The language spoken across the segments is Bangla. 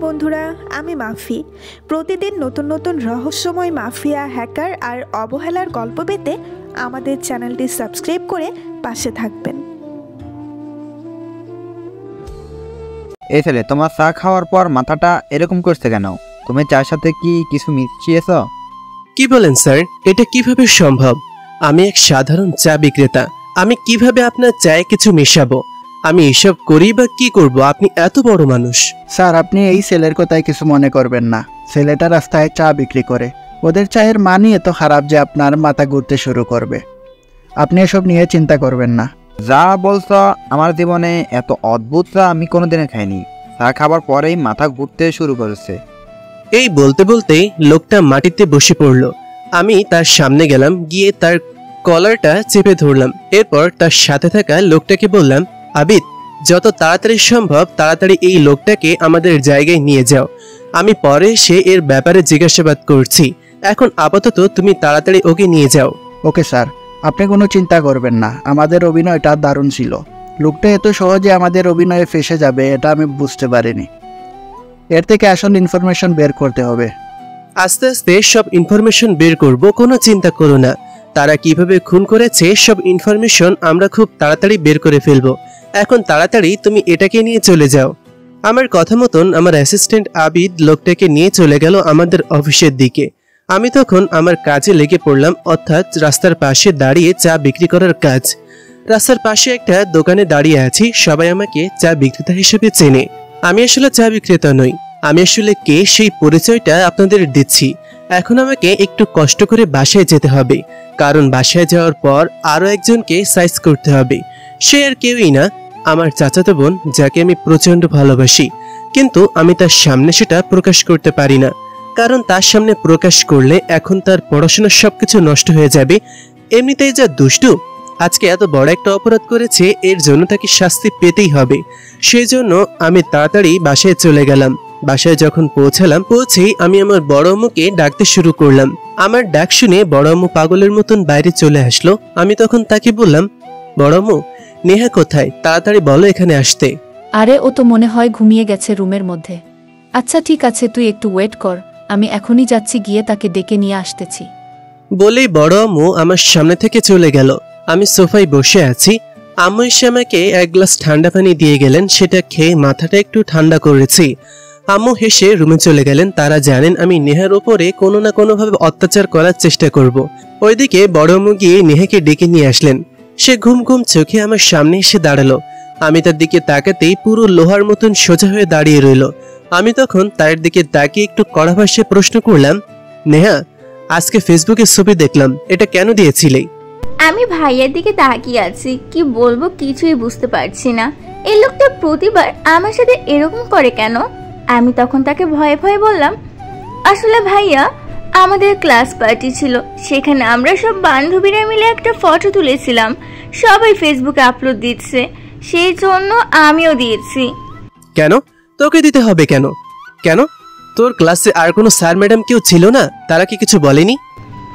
বন্ধুরা, আমি মাফি। প্রতিদিন নতুন নতুন রহস্যময় মাফিয়া, হ্যাকার আর অবহেলার গল্প পেতে আমাদের চ্যানেলটি সাবস্ক্রাইব করে পাশে থাকবেন। এই ছেলে, তোমার চা খাওয়ার পর মাথাটা এরকম করছে কেন? তুমি চায়ের সাথে কি কিছু মিশিয়েছ? কি বলেন স্যার? এটা কিভাবে সম্ভব? আমি এক সাধারণ চা বিক্রেতা। আমি কিভাবে আপনার চায়ে কিছু মেশাবো? আমি এসব করি বা কি করব? আপনি এত বড় মানুষ। স্যার, আপনি এই ছেলের কথায় কিছু মনে করবেন না। ছেলেটা রাস্তায় চা বিক্রি করে। ওদের চায়ের মানই এত খারাপ যে আপনার মাথা ঘুরতে শুরু করবে। আপনি এসব নিয়ে চিন্তা করবেন না। যা বলছ, আমার জীবনে এত অদ্ভুত চা আমি কোনোদিনও খাইনি। চা খাবার পরেই মাথা ঘুরতে শুরু করেছে। এই বলতে বলতেই লোকটা মাটিতে বসে পড়ল। আমি তার সামনে গেলাম, গিয়ে তার কলারটা চেপে ধরলাম। এরপর তার সাথে থাকা লোকটাকে বললাম, আবিদ, যত তাড়াতাড়ি সম্ভব তাড়াতাড়ি এই লোকটাকে আমাদের জায়গায় নিয়ে যাও। আমি পরে সে এর ব্যাপারে জিজ্ঞাসাবাদ করছি। এখন আপাতত তুমি তাড়াতাড়ি ওকে নিয়ে যাও। ওকে স্যার, আপনি কোনো চিন্তা করবেন না। আমাদের অভিনয়টা দারুণ ছিল। লোকটা এত সহজে আমাদের অভিনয়ে ফেসে যাবে এটা আমি বুঝতে পারিনি। এর থেকে আসল ইনফরমেশন বের করতে হবে। আস্তে আস্তে সব ইনফরমেশন বের করব, কোনো চিন্তা করো না। তারা কিভাবে খুন করেছে সব ইনফরমেশন আমরা খুব তাড়াতাড়ি বের করে ফেলবো। এখন তাড়াতাড়ি তুমি এটাকে নিয়ে চলে যাও। আমার কথা মতন আমার অ্যাসিস্ট্যান্ট আবিদ লোকটাকে নিয়ে চলে গেল আমাদের অফিসের দিকে। আমি তখন আমার কাজে লেগে পড়লাম, অর্থাৎ রাস্তার পাশে দাঁড়িয়ে চা বিক্রি করার কাজ। রাস্তার পাশে একটা দোকানে দাঁড়িয়ে আছি। সবাই আমাকে চা বিক্রেতা হিসেবে চেনে। আমি আসলে চা বিক্রেতা নই। আমি আসলে কে সেই পরিচয়টা আপনাদের দিচ্ছি। এখন আমাকে একটু কষ্ট করে বাসায় যেতে হবে, কারণ বাসায় যাওয়ার পর আরো একজনকে সাইজ করতে হবে। সে আর কেউই না, আমার চাচাতো বোন, যাকে আমি প্রচন্ড ভালোবাসি। কিন্তু আমি তার সামনে সেটা প্রকাশ করতে পারি না, কারণ তার সামনে প্রকাশ করলে এখন তার পড়াশোনার সবকিছু নষ্ট হয়ে যাবে। এমনিতেই যা দুষ্টু, আজকে এত বড় একটা অপরাধ করেছে, এর জন্য তাকে শাস্তি পেতেই হবে। সেই জন্য আমি তাড়াতাড়ি বাসায় চলে গেলাম। বাসায় যখন পৌঁছেই আমি আমার বড় আম্মুকে ডাকতে শুরু করলাম। আমার ডাক শুনে বড় আম্মু পাগলের মতন বাইরে চলে আসলো। আমি তখন তাকে বললাম, বড় আম্মু, নেহা কোথায়? তাড়াতাড়ি বলো এখানে আসতে। আরে, ও তো মনে হয় ঘুমিয়ে গেছে রুমের মধ্যে। আচ্ছা ঠিক আছে, তুই একটু ওয়েট কর, আমি এখনই যাচ্ছি, গিয়ে তাকে ডেকে নিয়ে আসতেছি। বলেই বড় আম্মু আমার সামনে থেকে চলে গেল। আমি সোফায় বসে আছি। আম্মু এসে আমাকে এক গ্লাস ঠান্ডা পানি দিয়ে গেলেন। সেটা খেয়ে মাথাটা একটু ঠান্ডা করেছি। আম্মু হেসে রুমে চলে গেলেন। তারা জানেন আমি নেহার ওপরে কোনো না কোনোভাবে অত্যাচার করার চেষ্টা করব। ওইদিকে বড় আম্মু গিয়ে নেহাকে ডেকে নিয়ে আসলেন। সে ঘুম ঘুম চোখে আমার সামনে এসে দাঁড়ালো। আমি তার দিকে তাকাতেই পুরো লোহার মতন সোজা হয়ে দাঁড়িয়ে রইল। আমি তখন তার দিকে তাকিয়ে একটু কড়া ভাষায় প্রশ্ন করলাম, নেহা, আজকে ফেসবুকে ছবি দেখলাম, এটা কেন দিয়েছিলে? আমি ভাইয়ের দিকে তাকিয়ে আছি, কি বলবো কিছুই বুঝতে পারছি না। এই লোকটা প্রতিবার আমার সাথে এরকম করে কেন? আমি তখন তাকে ভয়ে ভয়ে বললাম, আসলে ভাইয়া, আমাদের ক্লাস পার্টি ছিল, সেখানে আমরা সব বান্ধবীরা মিলে একটা ফটো তুলেছিলাম। সবাই ফেসবুকে আপলোড দিচ্ছে, সেই জন্য আমিও দিয়েছি। কেন? তোকে দিতে হবে কেন? কেন তোর ক্লাসে আর কোনো স্যার ম্যাডাম কেউ ছিল না? তারা কি কিছু বলেনি?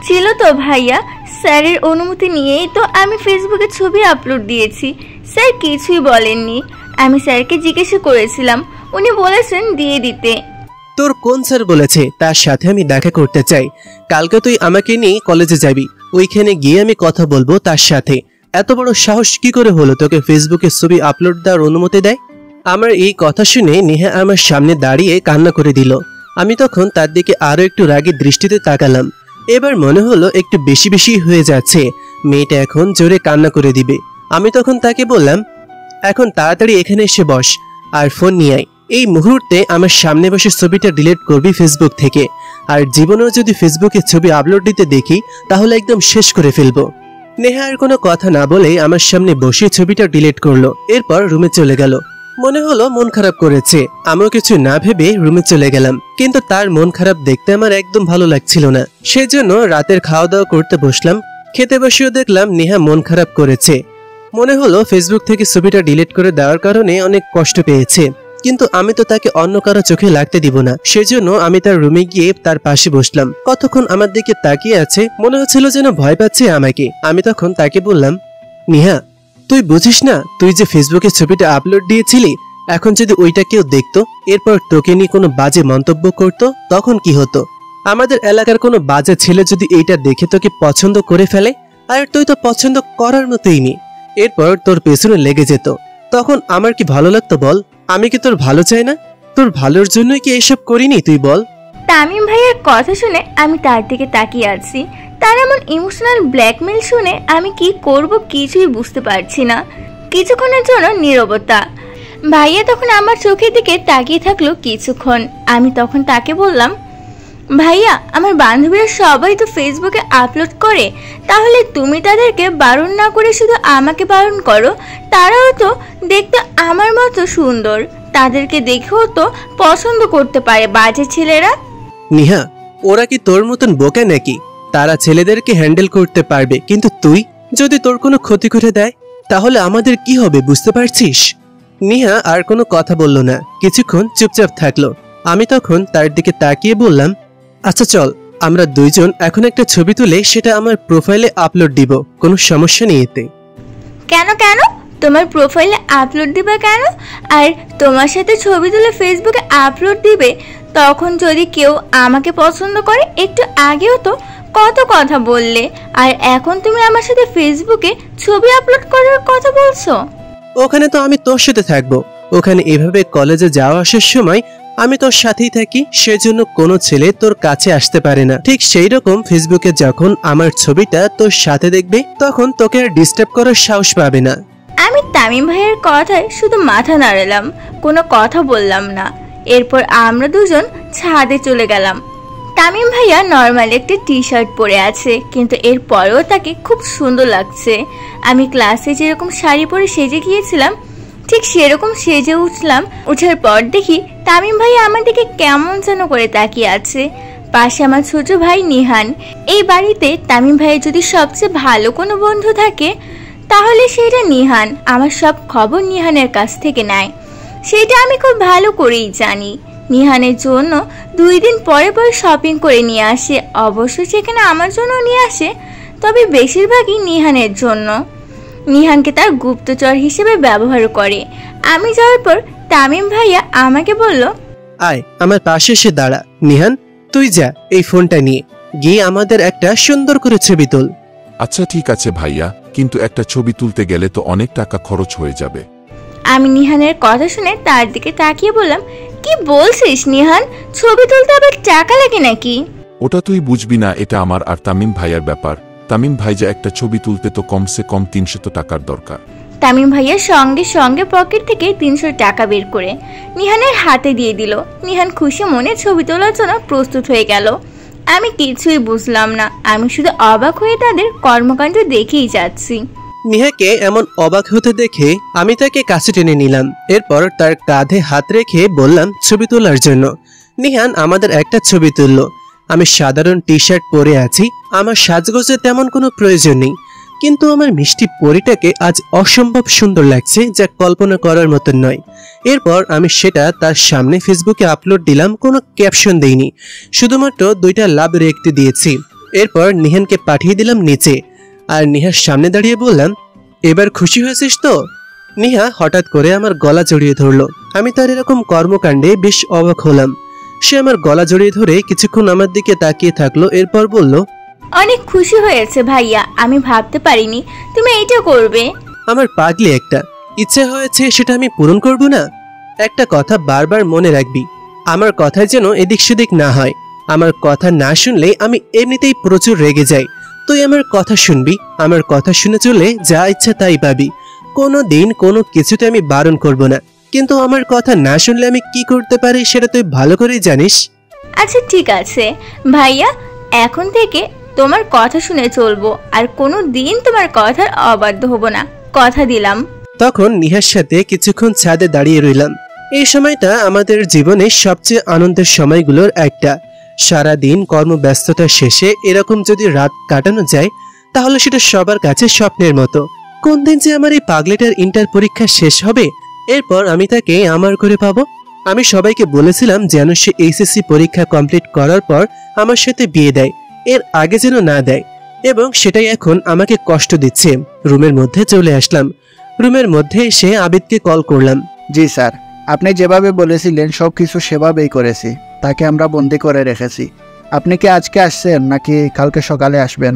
ছিল তো ভাইয়া, স্যারের অনুমতি নিয়েই তো আমি ফেসবুকে ছবি আপলোড দিয়েছি। স্যার কিছুই বলেননি। আমি স্যারকে জিজ্ঞাসা করেছিলাম, উনি বলেছেন দিয়ে দিতে। তোর কোন স্যার বলেছে? তার সাথে আমি দেখা করতে চাই। কালকে তুই আমাকে নিয়ে কলেজে যাবি, ওইখানে গিয়ে আমি কথা বলবো তার সাথে। এত বড় সাহস কি করে হলো তোকে ফেসবুকে ছবি আপলোড দেওয়ার অনুমতি দেয়? আমার এই কথা শুনে নেহা আমার সামনে দাঁড়িয়ে কান্না করে দিল। আমি তখন তার দিকে আরো একটু রাগী দৃষ্টিতে তাকালাম। এবার মনে হলো একটু বেশি বেশি হয়ে যাচ্ছে, মেয়েটা এখন জোরে কান্না করে দিবে। আমি তখন তাকে বললাম, এখন তাড়াতাড়ি এখানে এসে বস আর ফোন নিয়ে আয়। এই মুহূর্তে আমার সামনে বসে ছবিটা ডিলিট করবি ফেসবুক থেকে। আর জীবনেও যদি ফেসবুকে ছবি আপলোড দিতে দেখি তাহলে একদম শেষ করে ফেলবো। নেহা আর কোনো কথা না বলে আমার সামনে বসে ছবিটা ডিলিট করলো। এরপর রুমে চলে গেল। মনে হলো মন খারাপ করেছে। আমিও কিছু না ভেবে রুমে চলে গেলাম, কিন্তু তার মন খারাপ দেখতে আমার একদম ভালো লাগছিল না। সেজন্য রাতের খাওয়া দাওয়া করতে বসলাম। খেতে বসেও দেখলাম নেহা মন খারাপ করেছে। মনে হলো ফেসবুক থেকে ছবিটা ডিলিট করে দেওয়ার কারণে অনেক কষ্ট পেয়েছে, কিন্তু আমি তো তাকে অন্য কারো চোখে লাগতে দিব না। সেজন্য আমি তার রুমে গিয়ে তার পাশে বসলাম। কতক্ষণ আমার দিকে তাকিয়ে আছে, মনে হচ্ছিল যেন ভয় পাচ্ছে আমাকে। আমি তখন তাকে বললাম, নেহা, তুই বুঝিস না তুই যে ফেসবুকে ছবিটা আপলোড দিয়েছিলি, এটা কিন্তু আমার জন্য অনেক বড় একটা অপরাধ। এখন যদি ওইটা কেউ দেখতো, এরপর তোকে নিয়ে কোনো বাজে মন্তব্য করত, তখন কি হতো? আমাদের এলাকার কোনো বাজে ছেলে যদি এইটা দেখে তোকে পছন্দ করে ফেলে, আর তুই তো পছন্দ করার মতোই নি, এরপর তোর পেছনে লেগে যেত, তখন আমার কি ভালো লাগতো বল? আমি কি তোর ভালো চাই না? তোর ভালোর জন্যই কি এসব করিনি তুই বল? তামিম ভাইয়ের কথা শুনে আমি তার দিকে তাকিয়ে আছি। তার এমন ইমোশনাল ব্ল্যাকমেল শুনে আমি কি করব কিছুই বুঝতে পারছি না। কিছুক্ষণের জন্য নীরবতা। ভাইয়া তখন আমার চোখের দিকে তাকিয়ে থাকলো কিছুক্ষণ। আমি তখন তাকে বললাম, ভাইয়া আমার বান্ধবীরা সবাই তো ফেসবুকে আপলোড করে, তাহলে তুমি তাদেরকে বারণ না করে শুধু আমাকে বারণ করো। তারাও তো দেখতে আমার মতো সুন্দর, তাদেরকে দেখেও তো পছন্দ করতে পারে বাজে ছেলেরা। নিহা, ওরা কি তোর মতন বোকা নাকি? তারা ছেলেদেরকে হ্যান্ডেল করতে পারবে, কিন্তু তুই যদি তোর কোনো ক্ষতি করে দেয় তাহলে আমাদের কি হবে বুঝতে পারছিস? নিহা আর কোনো কথা বলল না, কিছুক্ষণ চুপচাপ থাকলো। আমি তখন তার দিকে তাকিয়ে বললাম, আচ্ছা চল আমরা দুইজন এখন একটা ছবি তুলে সেটা আমার প্রোফাইলে আপলোড দিব, কোনো সমস্যা নেই এতে। কেন কেন? তোমার প্রোফাইলে আপলোড দিবে কেন? আর তোমার সাথে ছবি তুলে ফেসবুকে আপলোড দিবে, তখন যদি কেউ আমাকে পছন্দ করে? একটু আগেও তো কত কথা বললে, আর এখন তুমি আমার সাথে ফেসবুকে ছবি আপলোড করার কথা বলছো। ওখানে তো আমি তোর সাথে থাকবো, ওখানে এভাবে কলেজে যাওয়া আসার সময় আমি তোর সাথেই থাকি, সেজন্য কোনো ছেলে তোর কাছে আসতে পারে না। ঠিক সেই রকম ফেসবুকে যখন আমার ছবিটা তোর সাথে দেখবে, তখন তোকে আর ডিস্টার্ব করার সাহস পাবে না। আমি তামিম ভাইয়ের কথায় শুধু মাথা নাড়ালাম, কোনো কথা বললাম না। এরপর আমরা দুজন ছাদে চলে গেলাম। তামিম ভাইয়া নর্মাল একটা টি শার্ট পরে আছে, কিন্তু এরপরেও তাকে খুব সুন্দর লাগছে। আমি ক্লাসে যেরকম শাড়ি পরে সেজে গিয়েছিলাম, ঠিক সেরকম সেজে উঠলাম। ওঠার পর দেখি তামিম ভাইয়া আমার দিকে কেমন যেন করে তাকিয়ে আছে। পাশে আমার ছোট ভাই নিহান। এই বাড়িতে তামিম ভাইয়ের যদি সবচেয়ে ভালো কোনো বন্ধু থাকে তাহলে সেটা নিহান। আমার সব খবর নিহানের কাছ থেকে নেয়, সেটা আমি খুব ভালো করেই জানি। নিহানের জন্য 2 দিন পরে পরে শপিং করে নিয়ে আসে, অবশ্য সেখানে আমার জন্য নিয়ে আসে, তবে বেশিরভাগই নিহানের জন্য। নিহানকে তার গুপ্তচর হিসেবে ব্যবহার করে। আমি যাওয়ার পর তামিম ভাইয়া আমাকে বলল, আয় আমার পাশে এসে দাঁড়া। নিহান, তুই যা এই ফোনটা নিয়ে গিয়ে আমাদের একটা সুন্দর করে ছবি তোল। আচ্ছা ঠিক আছে ভাইয়া, কিন্তু একটা ছবি তুলতে গেলে তো অনেক টাকা খরচ হয়ে যাবে। আমি নিহানের কথা শুনে তার দিকে তাকিয়ে বললাম, কি বলছিস নিহান, ছবি তুলতে আবার টাকা লাগে নাকি? ওটা তুই বুঝবি না, এটা আমার আর তামিম ভাইয়ার ব্যাপার। তামিম ভাইজা একটা ছবি তুলতে তো কমসে কম 300 টাকার দরকার। তামিম ভাইয়া সঙ্গে সঙ্গে পকেট থেকে 300 টাকা বের করে নিহানের হাতে দিয়ে দিল। নিহান খুশি মনে ছবি তোলার জন্য প্রস্তুত হয়ে গেল। আমি কিছুই বুঝলাম না, আমি শুধু অবাক হয়ে তাদের কর্মকাণ্ড দেখেই যাচ্ছি। নিহাকে এমন অবাক হতে দেখে আমি তাকে কাছে টেনে নিলাম। এরপর তার কাঁধে হাত রেখে বললাম ছবি তোলার জন্য। নিহান আমাদের একটা ছবি তুলল। আমি সাধারণ টি শার্ট পরে আছি, আমার সাজগোজের তেমন কোনো প্রয়োজন নেই, কিন্তু আমার মিষ্টি পরিটাকে আজ অসম্ভব সুন্দর লাগছে, যা কল্পনা করার মতন নয়। এরপর আমি সেটা তার সামনে ফেসবুকে আপলোড দিলাম, কোনো ক্যাপশন দেইনি, শুধুমাত্র 2টা লাভ রেখতে দিয়েছি। এরপর নিহানকে পাঠিয়ে দিলাম নিচে, আর নিহার সামনে দাঁড়িয়ে বললাম, এবার খুশি হয়েছিস তো? নিহা হঠাৎ করে আমার গলা জড়িয়ে ধরলো। আমি তার এরকম কর্মকাণ্ডে বেশ অবাক হলাম। সে আমার গলা জড়িয়ে ধরে কিছুক্ষণ আমার দিকে তাকিয়ে থাকলো, এরপর বলল, অনেক খুশি হয়েছে ভাইয়া, আমি ভাবতে পারিনি তুমি এইটা করবে। আমার পাগলি একটা, ইচ্ছে হয়েছে সেটা আমি পূরণ করব না? একটা কথা বারবার মনে রাখবি, আমার কথায় যেন এদিক সেদিক না হয়। আমার কথা না শুনলে আমি এমনিতেই প্রচুর রেগে যাই। তুই আমার কথা শুনবি, আমার কথা শুনে চলে যা ইচ্ছা তাই পাবি। কোনো দিন কোনো কিছুতে আমি বারণ করব না, কিন্তু আমার কথা না শুনলে আমি কি করতে পারি সেটা তুই ভালো করেই জানিস। আচ্ছা ঠিক আছে ভাইয়া, এখন থেকে তোমার কথা শুনে চলবো, আর কোনো দিন তোমার কথার অবাধ্য হব না, কথা দিলাম। তখন নিহার সাথে কিছুক্ষণ ছাদে দাঁড়িয়ে রইলাম। এই সময়টা আমাদের জীবনের সবচেয়ে আনন্দের সময়গুলোর একটা। সারাদিন কর্মব্যস্ততা শেষে এরকম যদি রাত কাটানো যায় তাহলে সেটা সবার কাছে স্বপ্নের মতো। কোন দিন যে আমার এই পাগলেটার ইন্টার পরীক্ষা শেষ হবে, এরপর আমি তাকে আমার করে পাবো। আমি সবাইকে বলেছিলাম যেন সে এইচএসসি পরীক্ষা কমপ্লিট করার পর আমার সাথে বিয়ে দেয়, এর আগে যেন না দেয়, এবং সেটাই এখন আমাকে কষ্ট দিচ্ছে। রুমের মধ্যে চলে আসলাম। রুমের মধ্যে এসে আবিদকে কল করলাম। জি স্যার। আপনি যেভাবে বলেছিলেন সব কিছু সেভাবেই করেছি। তাকে আমরা বন্দি করে রেখেছি। আপনি কি আজকে আসছেন নাকি কালকে সকালে আসবেন?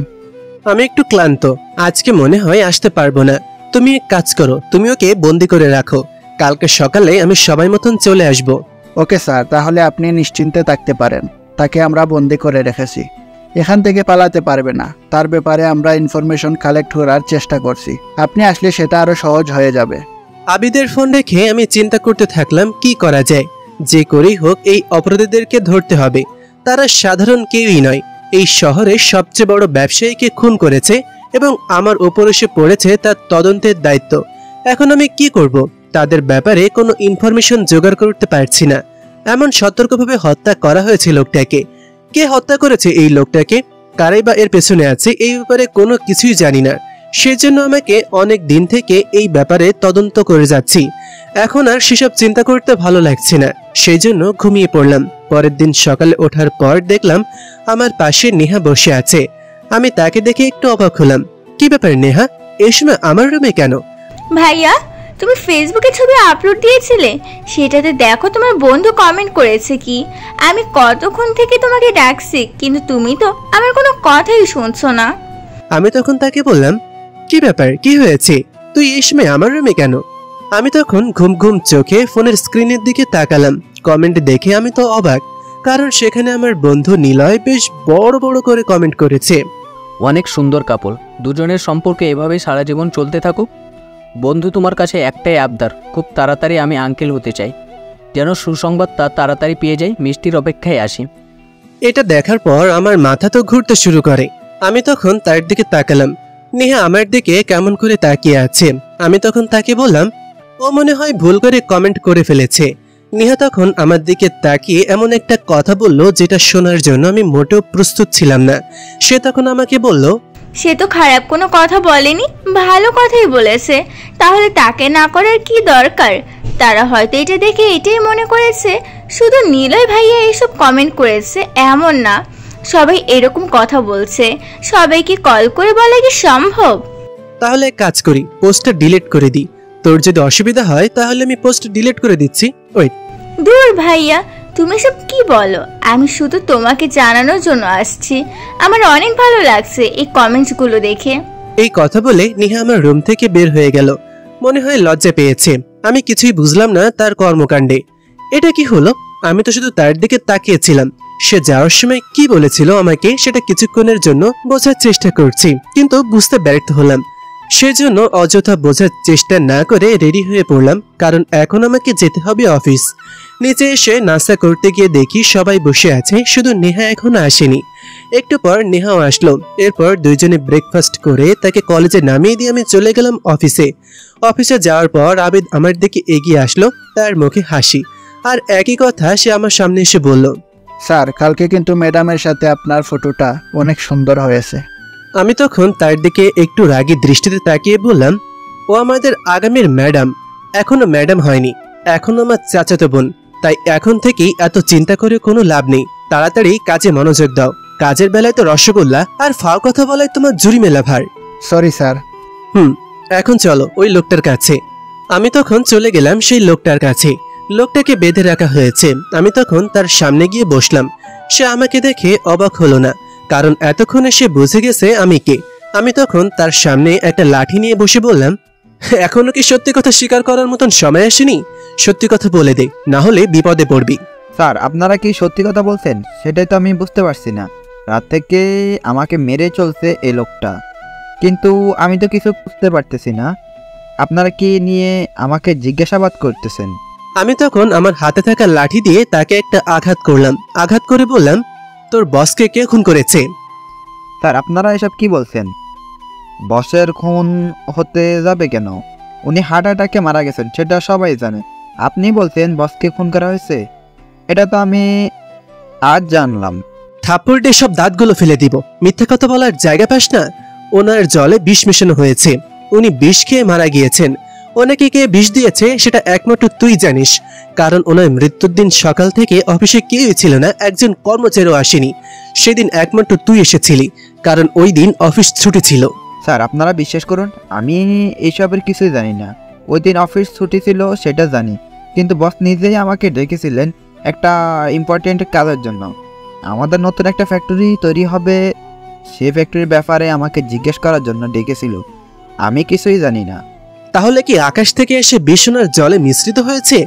আমি একটু ক্লান্ত, আজকে মনে হয় আসতে পারবো না। তুমি এক কাজ করো, তুমি ওকে বন্দি করে রাখো, কালকে সকালে আমি সবাই মতন চলে আসব। ওকে স্যার, তাহলে আপনি নিশ্চিন্তে থাকতে পারেন। তাকে আমরা বন্দি করে রেখেছি, এখান থেকে পালাতে পারবে না। তার ব্যাপারে আমরা ইনফরমেশন কালেক্ট করার চেষ্টা করছি। আপনি আসলে সেটা আরো সহজ হয়ে যাবে। আবিদের ফোন রেখে আমি চিন্তা করতে থাকলাম কি করা যায়। যে করেই হোক এই অপরাধীদেরকে ধরতে হবে। তারা সাধারণ কেউই নয়, এই শহরের সবচেয়ে বড় ব্যবসায়ীকে খুন করেছে এবং আমার ওপর এসে পড়েছে তার তদন্তের দায়িত্ব। এখন আমি কি করব? তাদের ব্যাপারে কোনো ইনফরমেশন জোগাড় করতে পারছি না। এমন সতর্কভাবে হত্যা করা হয়েছে লোকটাকে। কে হত্যা করেছে এই লোকটাকে, কারাই বা এর পেছনে আছে, এই ব্যাপারে কোনো কিছুই জানি না। সেজন্য আমাকে অনেক দিন থেকে এই ব্যাপারে তদন্ত করে যাচ্ছি। এখন আর সেসব চিন্তা করতে ভালো লাগছে না, সেই জন্য ঘুমিয়ে পড়লাম। পরের দিন সকালে ওঠার পর দেখলাম আমার পাশে নেহা বসে আছে। আমি তাকে দেখে একটু অবাক হলাম। কি ব্যাপার নেহা, এই সময় আমার রুমে কেন? ভাইয়া, তুমি ফেসবুকে ছবি আপলোড দিয়েছিলে, সেটাতে দেখো তোমার বন্ধু কমেন্ট করেছে কি। আমি কতক্ষণ থেকে তোমাকে ডাকছি, কিন্তু তুমি তো আমার কোনো কথাই শুনছো না। আমি তখন তাকে বললাম, কি ব্যাপার, কি হয়েছে, তুই এই সময় আমার রুমে কেন? আমি তখন ঘুম ঘুম চোখে ফোনের স্ক্রিনের দিকে তাকালাম। কমেন্ট দেখে আমি তো অবাক, কারণ সেখানে আমার বন্ধু নিলয় বেশ বড় বড় করে কমেন্ট করেছে। অনেক সুন্দর কাপড়, দুজনের সম্পর্ক এভাবেই সারা জীবন চলতে থাকুক। বন্ধু, তোমার কাছে একটাই আবদার, খুব তাড়াতাড়ি আমি আঙ্কেল হতে চাই, যেন সুসংবাদটা তাড়াতাড়ি পেয়ে যাই। মিষ্টির অপেক্ষায় আসি। এটা দেখার পর আমার মাথা তো ঘুরতে শুরু করে। আমি তখন তার দিকে তাকালাম। নেহা আমার দিকে কেমন করে তাকিয়ে আছে। আমি তখন তাকে বললাম, ও মনে হয় ভুল করে কমেন্ট করে ফেলেছে। নেহা তখন আমার দিকে তাকিয়ে এমন একটা কথা বলল যেটা শোনার জন্য আমি মোটেও প্রস্তুত ছিলাম না। সে তখন আমাকে বলল, সে তো খারাপ কোনো কথা বলেনি, ভালো কথাই বলেছে। তাহলে তাকে না করার কি দরকার? তারা হয়তো এটা দেখে এটাই মনে করেছে শুধু নিলয় ভাইয়া এইসব কমেন্ট করেছে, এমন না। সবাই এরকম কথা বলছে, সবাইকে কল করে বলা কি সম্ভব? তাহলে এক কাজ করি, পোস্টটা ডিলিট করে দিই। তোর যদি অসুবিধা হয় তাহলে আমি পোস্ট ডিলিট করে দিচ্ছি। ওয়েট। দূর ভাইয়া, তুমি সব কি বলো? আমি শুধু তোমাকে জানানোর জন্য আসছি। আমার অনেক ভালো লাগছে এই কমেন্টসগুলো দেখে। এই কথা বলে নেহা আমার রুম থেকে বের হয়ে গেল। মনে হয় লজ্জা পেয়েছে। আমি কিছুই বুঝলাম না তার কর্মকাণ্ডে। এটা কি হলো? আমি তো শুধু তার দিকে তাকিয়েছিলাম। সে যাওয়ার সময় কি বলেছিল আমাকে সেটা কিছুক্ষণের জন্য বোঝার চেষ্টা করছি, কিন্তু বুঝতে ব্যর্থ হলাম। সেজন্য অযথা বোঝার চেষ্টা না করে রেডি হয়ে পড়লাম, কারণ এখন আমাকে যেতে হবে অফিস। নিচে এসে নাস্তা করতে গিয়ে দেখি সবাই বসে আছে, শুধু নেহা এখনো আসেনি। একটু পর নেহাও আসলো। এরপর দুইজনে ব্রেকফাস্ট করে তাকে কলেজে নামিয়ে দিয়ে আমি চলে গেলাম অফিসে। অফিসে যাওয়ার পর আবিদ আমার দিকে এগিয়ে আসলো, তার মুখে হাসি। আর একই কথা সে আমার সামনে এসে বলল, স্যার, কালকে কিন্তু ম্যাডামের সাথে আপনার ফটোটা অনেক সুন্দর হয়েছে। আমি তখন তার দিকে একটু রাগী দৃষ্টিতে তাকিয়ে বললাম, ও আমাদের আগামীর ম্যাডাম, এখনো ম্যাডাম হয়নি, এখনো আমার চাচাতো বোন। তাই এখন থেকেই এত চিন্তা করে কোনো লাভ নেই। তাড়াতাড়ি কাজে মনোযোগ দাও। কাজের বেলায় তো রসগোল্লা, আর ফাও কথা বলায় তোমার জুরি মেলা ভার। Sorry sir. এখন চলো ওই লোকটার কাছে। আমি তখন চলে গেলাম সেই লোকটার কাছে। লোকটাকে বেঁধে রাখা হয়েছে। আমি তখন তার সামনে গিয়ে বসলাম। সে আমাকে দেখে অবাক হলো না, কারণ এতক্ষণে সে বুঝে গেছে আমি কে। আমি তখন তার সামনে একটা লাঠি নিয়ে বসে বললাম, এখনো কি সত্যি কথা স্বীকার করার মতন সময় আসেনি? সত্যি কথা বলে দে, না হলে বিপদে পড়বি। স্যার, আপনারা কি সত্যি কথা বলছেন? সেটাই তো আমি বুঝতে পারছি না। রাত থেকে আমাকে মেরে চলছে এই লোকটা, কিন্তু আমি তো কিছু বুঝতে পারতেছি না। আপনারা কি নিয়ে আমাকে জিজ্ঞাসাবাদ করতেছেন? আমি তখন আমার হাতে থাকা লাঠি দিয়ে তাকে একটা আঘাত করলাম। আঘাত করে বললাম, তোর বসকে কে খুন করেছে? স্যার, আপনারা এসব কি বলছেন? বসের খুন হতে যাবে কেন? উনি হার্ট অ্যাটাকে মারা গেছেন, সেটা সবাই জানে। আপনি বলছেন বসকে খুন করা হয়েছে, এটা তো আমি আজ জানলাম। থাপ্পড় দিয়ে সব দাঁতগুলো ফেলে দিব। মিথ্যা কথা বলার জায়গা পাস না? ওনার জলে বিষ মেশানো হয়েছে, উনি বিষ খেয়ে মারা গিয়েছেন। ওনাকে কে বিষ দিয়েছে সেটা একমাত্র তুই জানিস, কারণ ওনার মৃত্যুর দিন সকাল থেকে অফিসে কেউই ছিল না, একজন কর্মচারীও আসেনি। সেদিন একমাত্র তুই এসেছিলি, কারণ ওই দিন অফিস ছুটি ছিল। স্যার, আপনারা বিশ্বাস করুন, আমি এইসবের কিছুই জানি না। ওই দিন অফিস ছুটি ছিল সেটা জানি, কিন্তু বস নিজেই আমাকে ডেকেছিলেন একটা ইম্পর্টেন্ট কাজের জন্য। আমাদের নতুন একটা ফ্যাক্টরি তৈরি হবে, সে ফ্যাক্টরির ব্যাপারে আমাকে জিজ্ঞেস করার জন্য ডেকেছিল। আমি কিছুই জানি না। তাহলে কি আকাশ থেকে এসে বিছানার জলে মিশ্রিত হয়েছে?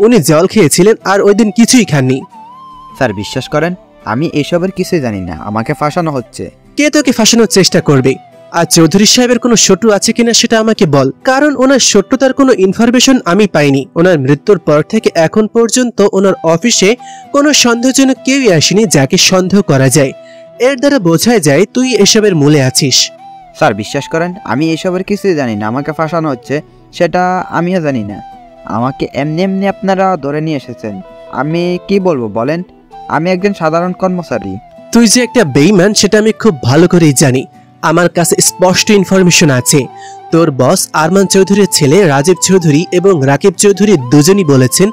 উনি জল খেয়েছিলেন আর ওই দিন কিছুই খাননি। স্যার বিশ্বাস করেন, আমি এসবের কিছুই জানি না, আমাকে ফাঁসানো হচ্ছে। কে তোকে ফাঁসানোর চেষ্টা করবে? আর চৌধুরী সাহেবের কোনো শত্রু আছে কিনা সেটা আমাকে বল, কারণ ওনার শত্রুতার কোনো ইনফরমেশন আমি পাইনি। ওনার মৃত্যুর পর থেকে এখন পর্যন্ত ওনার অফিসে কোনো সন্দেহজনক কেউই আসেনি যাকে সন্দেহ করা যায়। এর দ্বারা বোঝা যায় তুই এসবের মূলে আছিস। স্যার বিশ্বাস করেন, আমি এসবের কিছুই জানি না, আমাকে ফাঁসানো হচ্ছে সেটা আমিও জানি না। আমাকে এমনি এমনি আপনারা ধরে নিয়ে এসেছেন। আমি কি বলবো বলেন, আমি একজন সাধারণ কর্মচারী। তুই যে একটা বেঈমান সেটা আমি খুব ভালো করেই জানি। আমার কাছে স্পষ্ট ইনফরমেশন আছে। তোর বস আরমান চৌধুরীর ছেলে রাজীব চৌধুরী এবং রাকিব চৌধুরী দুজনই বলেছেন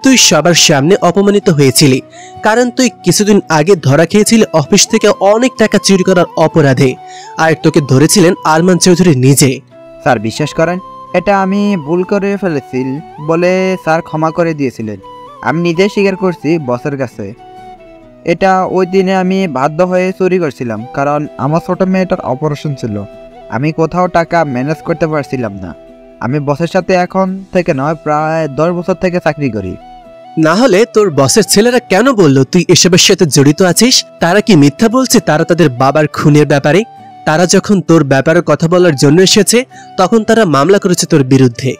তুই সবার সামনে অপমানিত হয়েছিলি, কারণ তুই কিছুদিন আগে ধরা খেয়েছিলি অফিস থেকে অনেক টাকা চুরি করার অপরাধে, আর তোকে ধরেছিলেন আরমান চৌধুরী নিজে। স্যার বিশ্বাস করেন, এটা আমি ভুল করে ফেলেছি বলে স্যার ক্ষমা করে দিয়েছিলেন। আমি নিজেই স্বীকার করছি বসের কাছে। এটা ওই দিনে আমি বাধ্য হয়ে চুরি করছিলাম, কারণ আমার ছোট মেয়েটার অপারেশন ছিল। আমি কোথাও টাকা ম্যানেজ করতে পারছিলাম না। আমি বসের সাথে এখন থেকে নয়, প্রায় 10 বছর থেকে চাকরি করি। না হলে তোর বসের ছেলেরা কেন বলল তুই এসবের সাথে জড়িত আছিস? তারা কি মিথ্যা বলছে তারা তাদের বাবার খুনের ব্যাপারে? তারা যখন তোর ব্যাপারে কথা বলার জন্য এসেছে তখন তারা মামলা করেছে তোর বিরুদ্ধে।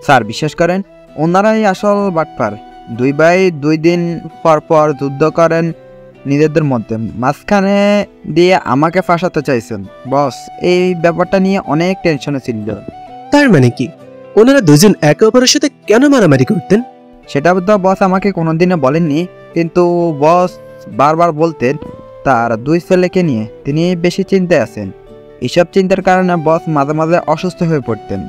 স্যার বিশ্বাস করেন, ওনারাই আসল বাটপার। 2 ভাই 2 দিন পর পর যুদ্ধ করেন নিজেদের মধ্যে, মাঝখানে দিয়ে আমাকে ফাঁসাতে চাইছেন। বস এই ব্যাপারটা নিয়ে অনেক টেনশনে ছিল। তার মানে কি ওনারা দুজন একে অপরের সাথে কেন মারামারি করতেন? সেটা তো বস আমাকে কোনোদিনও বলেননি, কিন্তু বস বারবার বলতেন তার 2 ছেলেকে নিয়ে তিনি বেশি চিন্তায় আছেন। এসব চিন্তার কারণে বস মাঝে মাঝে অসুস্থ হয়ে পড়তেন।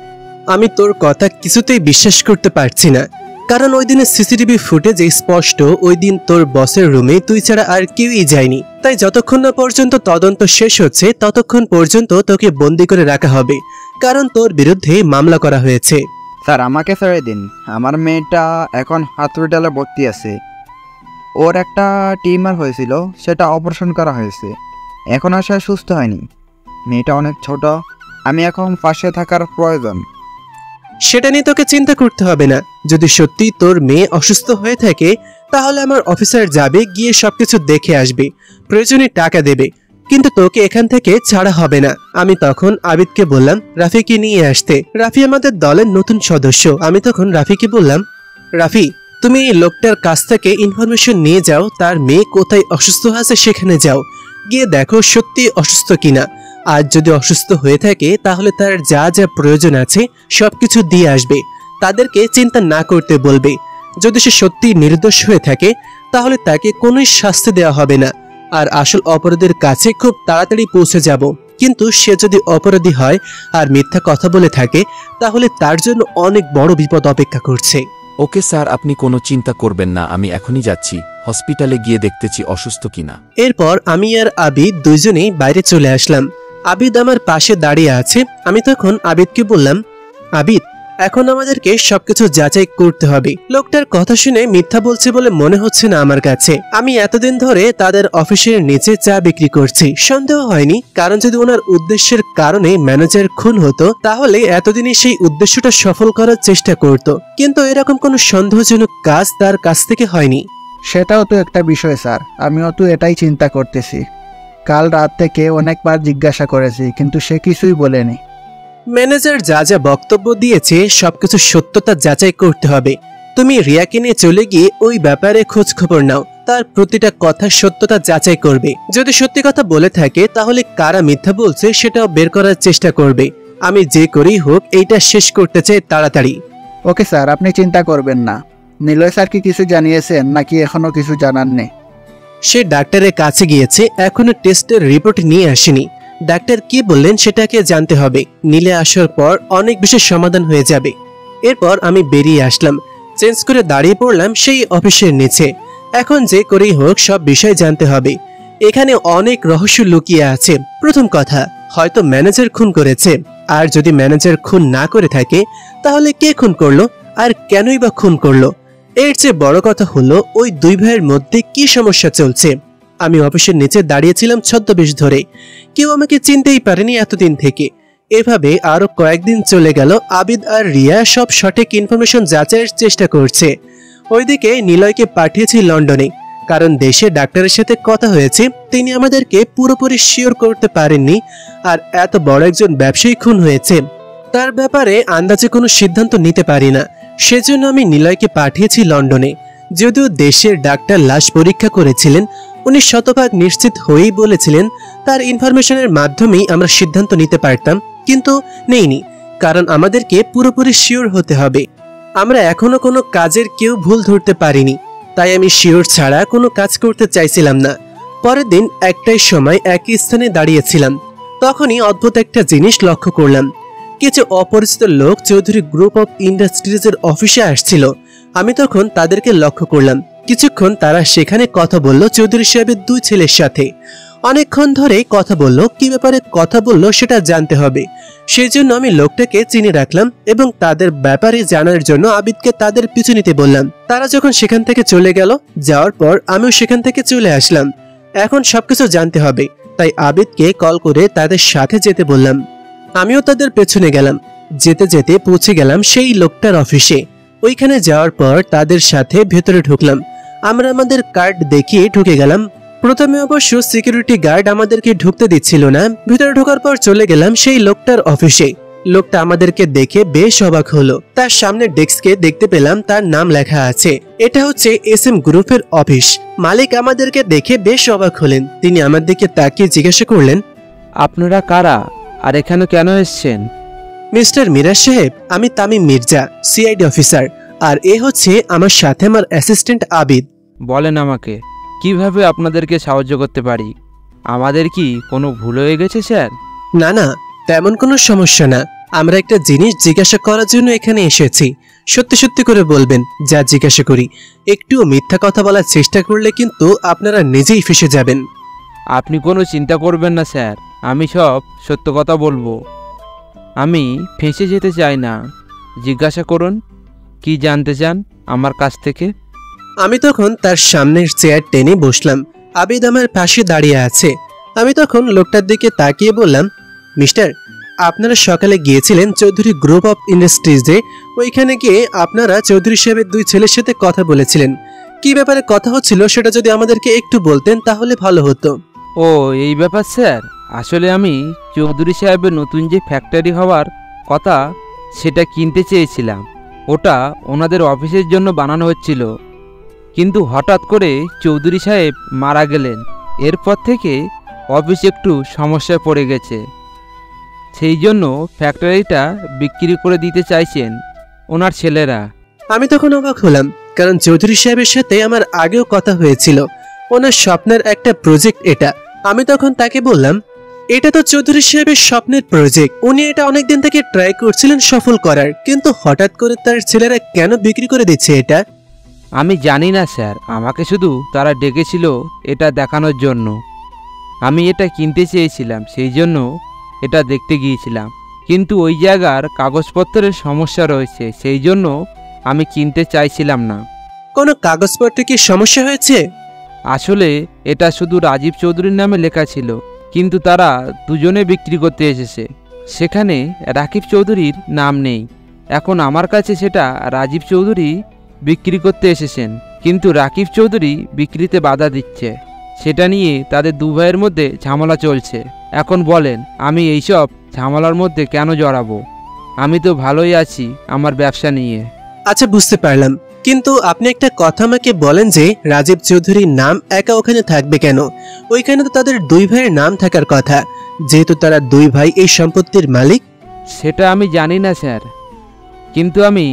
আমি তোর কথা কিছুতেই বিশ্বাস করতে পারছি না, কারণ ওই দিনের সিসিটিভি ফুটেজে স্পষ্ট ওই দিন তোর বসের রুমে তুই ছাড়া আর কেউই যায়নি। তাই যতক্ষণ না পর্যন্ত তদন্ত শেষ হচ্ছে ততক্ষণ পর্যন্ত তোকে বন্দি করে রাখা হবে, কারণ তোর বিরুদ্ধে মামলা করা হয়েছে। স্যার আমাকে ছেড়ে দিন, আমার মেয়েটা এখন হসপিটালে ভর্তি আছে। ওর একটা টিউমার হয়েছিল, সেটা অপারেশন করা হয়েছে, এখন আর সে সুস্থ হয়নি। মেয়েটা অনেক ছোট, আমি এখন পাশে থাকার প্রয়োজন। সেটা নিয়ে তোকে চিন্তা করতে হবে না। যদি সত্যি তোর মেয়ে অসুস্থ হয়ে থাকে তাহলে আমার অফিসার যাবে, গিয়ে সবকিছু দেখে আসবে, প্রয়োজনে টাকা দেবে, কিন্তু তোকে এখান থেকে ছাড়া হবে না। আমি তখন আবিদকে বললাম রাফিকে নিয়ে আসতে। রাফি আমাদের দলের নতুন সদস্য। আমি তখন রাফিকে বললাম, রাফি তুমি এই লোকটার কাছ থেকে ইনফরমেশন নিয়ে যাও, তার মেয়ে কোথায় অসুস্থ আছে সেখানে যাও, গিয়ে দেখো সত্যি অসুস্থ কিনা। আর যদি অসুস্থ হয়ে থাকে তাহলে তার যা যা প্রয়োজন আছে সবকিছু দিয়ে আসবে, তাদেরকে চিন্তা না করতে বলবে। যদি সে সত্যি নির্দোষ হয়ে থাকে তাহলে তাকে কোনো শাস্তি দেওয়া হবে না, আর আসল অপরাধীর কাছে খুব তাড়াতাড়ি পৌঁছে যাব। কিন্তু সে যদি অপরাধী হয় আর মিথ্যা কথা বলে থাকে তাহলে তার জন্য অনেক বড় বিপদ অপেক্ষা করছে। ওকে স্যার, আপনি কোনো চিন্তা করবেন না, আমি এখনই যাচ্ছি, হসপিটালে গিয়ে দেখতেছি অসুস্থ কিনা। এরপর আমি আর আবিদ দুইজনেই বাইরে চলে আসলাম। আবিদ আমার পাশে দাঁড়িয়ে আছে। আমি তখন আবিদকে বললাম, আবিদ এখন আমাদেরকে সবকিছু যাচাই করতে হবে। লোকটার কথা শুনে মিথ্যা বলছে বলে মনে হচ্ছে না আমার কাছে। আমি এতদিন ধরে তাদের অফিসের নিচে চা বিক্রি করছি, সন্দেহ হয়নি, কারণ যদি ওনার উদ্দেশ্যের কারণে ম্যানেজার খুন হতো তাহলে এতদিনই সেই উদ্দেশ্যটা সফল করার চেষ্টা করত, কিন্তু এরকম কোনো সন্দেহজনক কাজ তার কাছ থেকে হয়নি। সেটাও তো একটা বিষয় স্যার, আমিও তো এটাই চিন্তা করতেছি। কাল রাত থেকে অনেকবার জিজ্ঞাসা করেছি কিন্তু সে কিছুই বলেনি। ম্যানেজার যা যা বক্তব্য দিয়েছে সবকিছু সত্যতা যাচাই করতে হবে। তুমি রিয়াকে নিয়ে চলে গিয়ে ওই ব্যাপারে খোঁজ খবর নাও, তার প্রতিটা কথার সত্যতা যাচাই করবে। যদি সত্যি কথা বলে থাকে তাহলে কারা মিথ্যা বলছে সেটাও বের করার চেষ্টা করবে। আমি যে করেই হোক এইটা শেষ করতে চাই তাড়াতাড়ি। ওকে স্যার, আপনি চিন্তা করবেন না। নিলয় স্যার কি কিছু জানিয়েছেন নাকি এখনো কিছু জানার নেই? সে ডাক্তারের কাছে গিয়েছে, এখনো টেস্টের রিপোর্ট নিয়ে আসেনি। ডাক্তার কি বললেন সেটাকে জানতে হবে, নিলে আসার পর অনেক বিষয় সমাধান হয়ে যাবে। এরপর আমি বেরিয়ে আসলাম, চেঞ্জ করে দাঁড়িয়ে পড়লাম সেই অফিসের নিচে। এখন যে করেই হোক সব বিষয় জানতে হবে। এখানে অনেক রহস্য লুকিয়ে আছে। প্রথম কথা, হয়তো ম্যানেজার খুন করেছে, আর যদি ম্যানেজার খুন না করে থাকে তাহলে কে খুন করলো আর কেনই বা খুন করলো? এর চেয়ে বড় কথা হলো ওই দুই ভাইয়ের মধ্যে কি সমস্যা চলছে। আমি অফিসের নিচে দাঁড়িয়েছিলাম ছদ্মবেশ ধরে, কেউ আমাকে চিনতেই পারেনি এতদিন থেকে। এভাবে আরো কয়েকদিন চলে গেল। আবিদ আর রিয়া সব সঠিক ইনফরমেশন যাচাইয়ের চেষ্টা করছে। ওইদিকে নিলয়কে পাঠিয়েছি লন্ডনে, কারণ দেশে ডাক্তারের সাথে কথা হয়েছে, তিনি আমাদেরকে পুরোপুরি শিওর করতে পারেননি আর এত বড় একজন ব্যবসায়ী খুন হয়েছে তার ব্যাপারে আন্দাজে কোনো সিদ্ধান্ত নিতে পারি না। সেজন্য আমি নিলয়কে পাঠিয়েছি লন্ডনে। যদিও দেশের ডাক্তার লাশ পরীক্ষা করেছিলেন, উনি শতভাগ নিশ্চিত হয়েই বলেছিলেন তার ইনফরমেশনের মাধ্যমেই আমরা সিদ্ধান্ত নিতে পারতাম, কিন্তু নেইনি, কারণ আমাদেরকে পুরোপুরি শিওর হতে হবে। আমরা এখনো কোনো কাজের কেউ ভুল ধরতে পারিনি, তাই আমি শিওর ছাড়া কোনো কাজ করতে চাইছিলাম না। পরের দিন একটাই সময় একই স্থানে দাঁড়িয়েছিলাম, তখনই অদ্ভুত একটা জিনিস লক্ষ্য করলাম। কিছু অপরিচিত লোক চৌধুরী গ্রুপ অফ ইন্ডাস্ট্রিজের অফিসে আসছিল। আমি তখন তাদেরকে লক্ষ্য করলাম। কিছুক্ষণ তারা সেখানে কথা বলল চৌধুরী সাহেবের দুই ছেলের সাথে। অনেকক্ষণ ধরে কথা বলল, কি ব্যাপারে কথা বলল সেটা জানতে হবে, সেজন্য আমি লোকটাকে চিনে রাখলাম এবং তাদের ব্যাপারে জানার জন্য আবিদকে তাদের পিছু নিতে বললাম। তারা যখন সেখান থেকে চলে গেল, যাওয়ার পর আমিও সেখান থেকে চলে আসলাম। এখন সবকিছু জানতে হবে, তাই আবিদকে কল করে তাদের সাথে যেতে বললাম। আমিও তাদের পেছনে গেলাম। যেতে যেতে পৌঁছে গেলাম সেই লোকটার অফিসে। ওইখানে যাওয়ার পর তাদের সাথে ভেতরে ঢুকলাম। আমরা আমাদের কার্ড দেখিয়ে ঢুকে গেলাম। প্রথমে অবশ্য সিকিউরিটি গার্ড আমাদেরকে ঢুকতে দিচ্ছিল না। ভেতরে ঢোকার পর চলে গেলাম সেই লোকটার অফিসে। লোকটা আমাদেরকে দেখে বেশ অবাক হলো। তার সামনে ডেস্কে দেখতে পেলাম তার নাম লেখা আছে। এটা হচ্ছে SM গ্রুপের অফিস। মালিক আমাদেরকে দেখে বেশ অবাক হলেন। তিনি আমার দিকে তাকিয়ে জিজ্ঞাসা করলেন, আপনারা কারা আর এখানে কেন এসেছেন? মিস্টার মিরাজ সাহেব, আমি তামিম মির্জা, CID অফিসার, আর এ হচ্ছে আমার সাথে আমার অ্যাসিস্ট্যান্ট আবিদ। বলেন আমাকে কিভাবে আপনাদেরকে সাহায্য করতে পারি? আমাদের কি কোনো ভুল হয়ে গেছে স্যার? না না, তেমন কোনো সমস্যা না। আমরা একটা জিনিস জিজ্ঞাসা করার জন্য এখানে এসেছি। সত্যি সত্যি করে বলবেন যা জিজ্ঞাসা করি। একটুও মিথ্যা কথা বলার চেষ্টা করলে কিন্তু আপনারা নিজেই ফেঁসে যাবেন। আপনি কোনো চিন্তা করবেন না স্যার, আমি সব সত্য কথা বলবো। আমি ফেঁসে যেতে চাই না। জিজ্ঞাসা করুন, কি জানতে চান আমার কাছ থেকে? আমি তখন তার সামনের চেয়ার টেনে বসলাম। আবিদ আমার পাশে দাঁড়িয়ে আছে। আমি তখন লোকটার দিকে তাকিয়ে বললাম, মিস্টার, আপনারা সকালে গিয়েছিলেন চৌধুরী গ্রুপ অফ ইন্ডাস্ট্রিজে। ওইখানে গিয়ে আপনারা চৌধুরী সাহেবের দুই ছেলের সাথে কথা বলেছিলেন। কি ব্যাপারে কথা হচ্ছিল সেটা যদি আমাদেরকে একটু বলতেন তাহলে ভালো হতো। ও এই ব্যাপার স্যার, আসলে আমি চৌধুরী সাহেবের নতুন যে ফ্যাক্টরি হওয়ার কথা সেটা কিনতে চেয়েছিলাম। ওটা ওনাদের অফিসের জন্য বানানো হচ্ছিল, কিন্তু হঠাৎ করে চৌধুরী সাহেব মারা গেলেন। এরপর থেকে অফিস একটু সমস্যায় পড়ে গেছে, সেই জন্য ফ্যাক্টরিটা বিক্রি করে দিতে চাইছেন ওনার ছেলেরা। আমি তখন অবাক হলাম, কারণ চৌধুরী সাহেবের সাথে আমার আগেও কথা হয়েছিল। ওনার স্বপ্নের একটা প্রজেক্ট এটা। আমি তখন তাকে বললাম, এটা তো চৌধুরী সাহেবের স্বপ্নের প্রজেক্ট। উনি এটা অনেকদিন থেকে ট্রাই করছিলেন সফল করার, কিন্তু হঠাৎ করে তার ছেলেরা কেন বিক্রি করে দিচ্ছে এটা? আমি জানি না স্যার, আমাকে শুধু তারা ডেকেছিল এটা দেখানোর জন্য। আমি এটা কিনতে চেয়েছিলাম, সেই জন্য এটা দেখতে গিয়েছিলাম, কিন্তু ওই জায়গার কাগজপত্রের সমস্যা রয়েছে, সেই জন্য আমি কিনতে চাইছিলাম না। কোনো কাগজপত্রে কি সমস্যা হয়েছে? আসলে এটা শুধু রাজীব চৌধুরীর নামে লেখা ছিল, কিন্তু তারা দুজনে বিক্রি করতে এসেছে। সেখানে রাকিব চৌধুরীর নাম নেই। এখন আমার কাছে সেটা রাজীব চৌধুরী বিক্রি করতে এসেছেন, কিন্তু রাকিব চৌধুরী বিক্রিতে বাধা দিচ্ছে। সেটা নিয়ে তাদের দু ভাইয়ের মধ্যে ঝামেলা চলছে। এখন বলেন আমি এইসব ঝামেলার মধ্যে কেন জড়াবো? আমি তো ভালোই আছি আমার ব্যবসা নিয়ে। আচ্ছা, বুঝতে পারলাম, কিন্তু আপনি একটা কথা আমাকে বলেন যে রাজীব চৌধুরীর নাম একা ওখানে থাকবে কেন? ওইখানে তো তাদের দুই ভাইয়ের নাম থাকার কথা, যেহেতু তারা দুই ভাই এই সম্পত্তির মালিক। সেটা আমি জানি না স্যার, কিন্তু আমি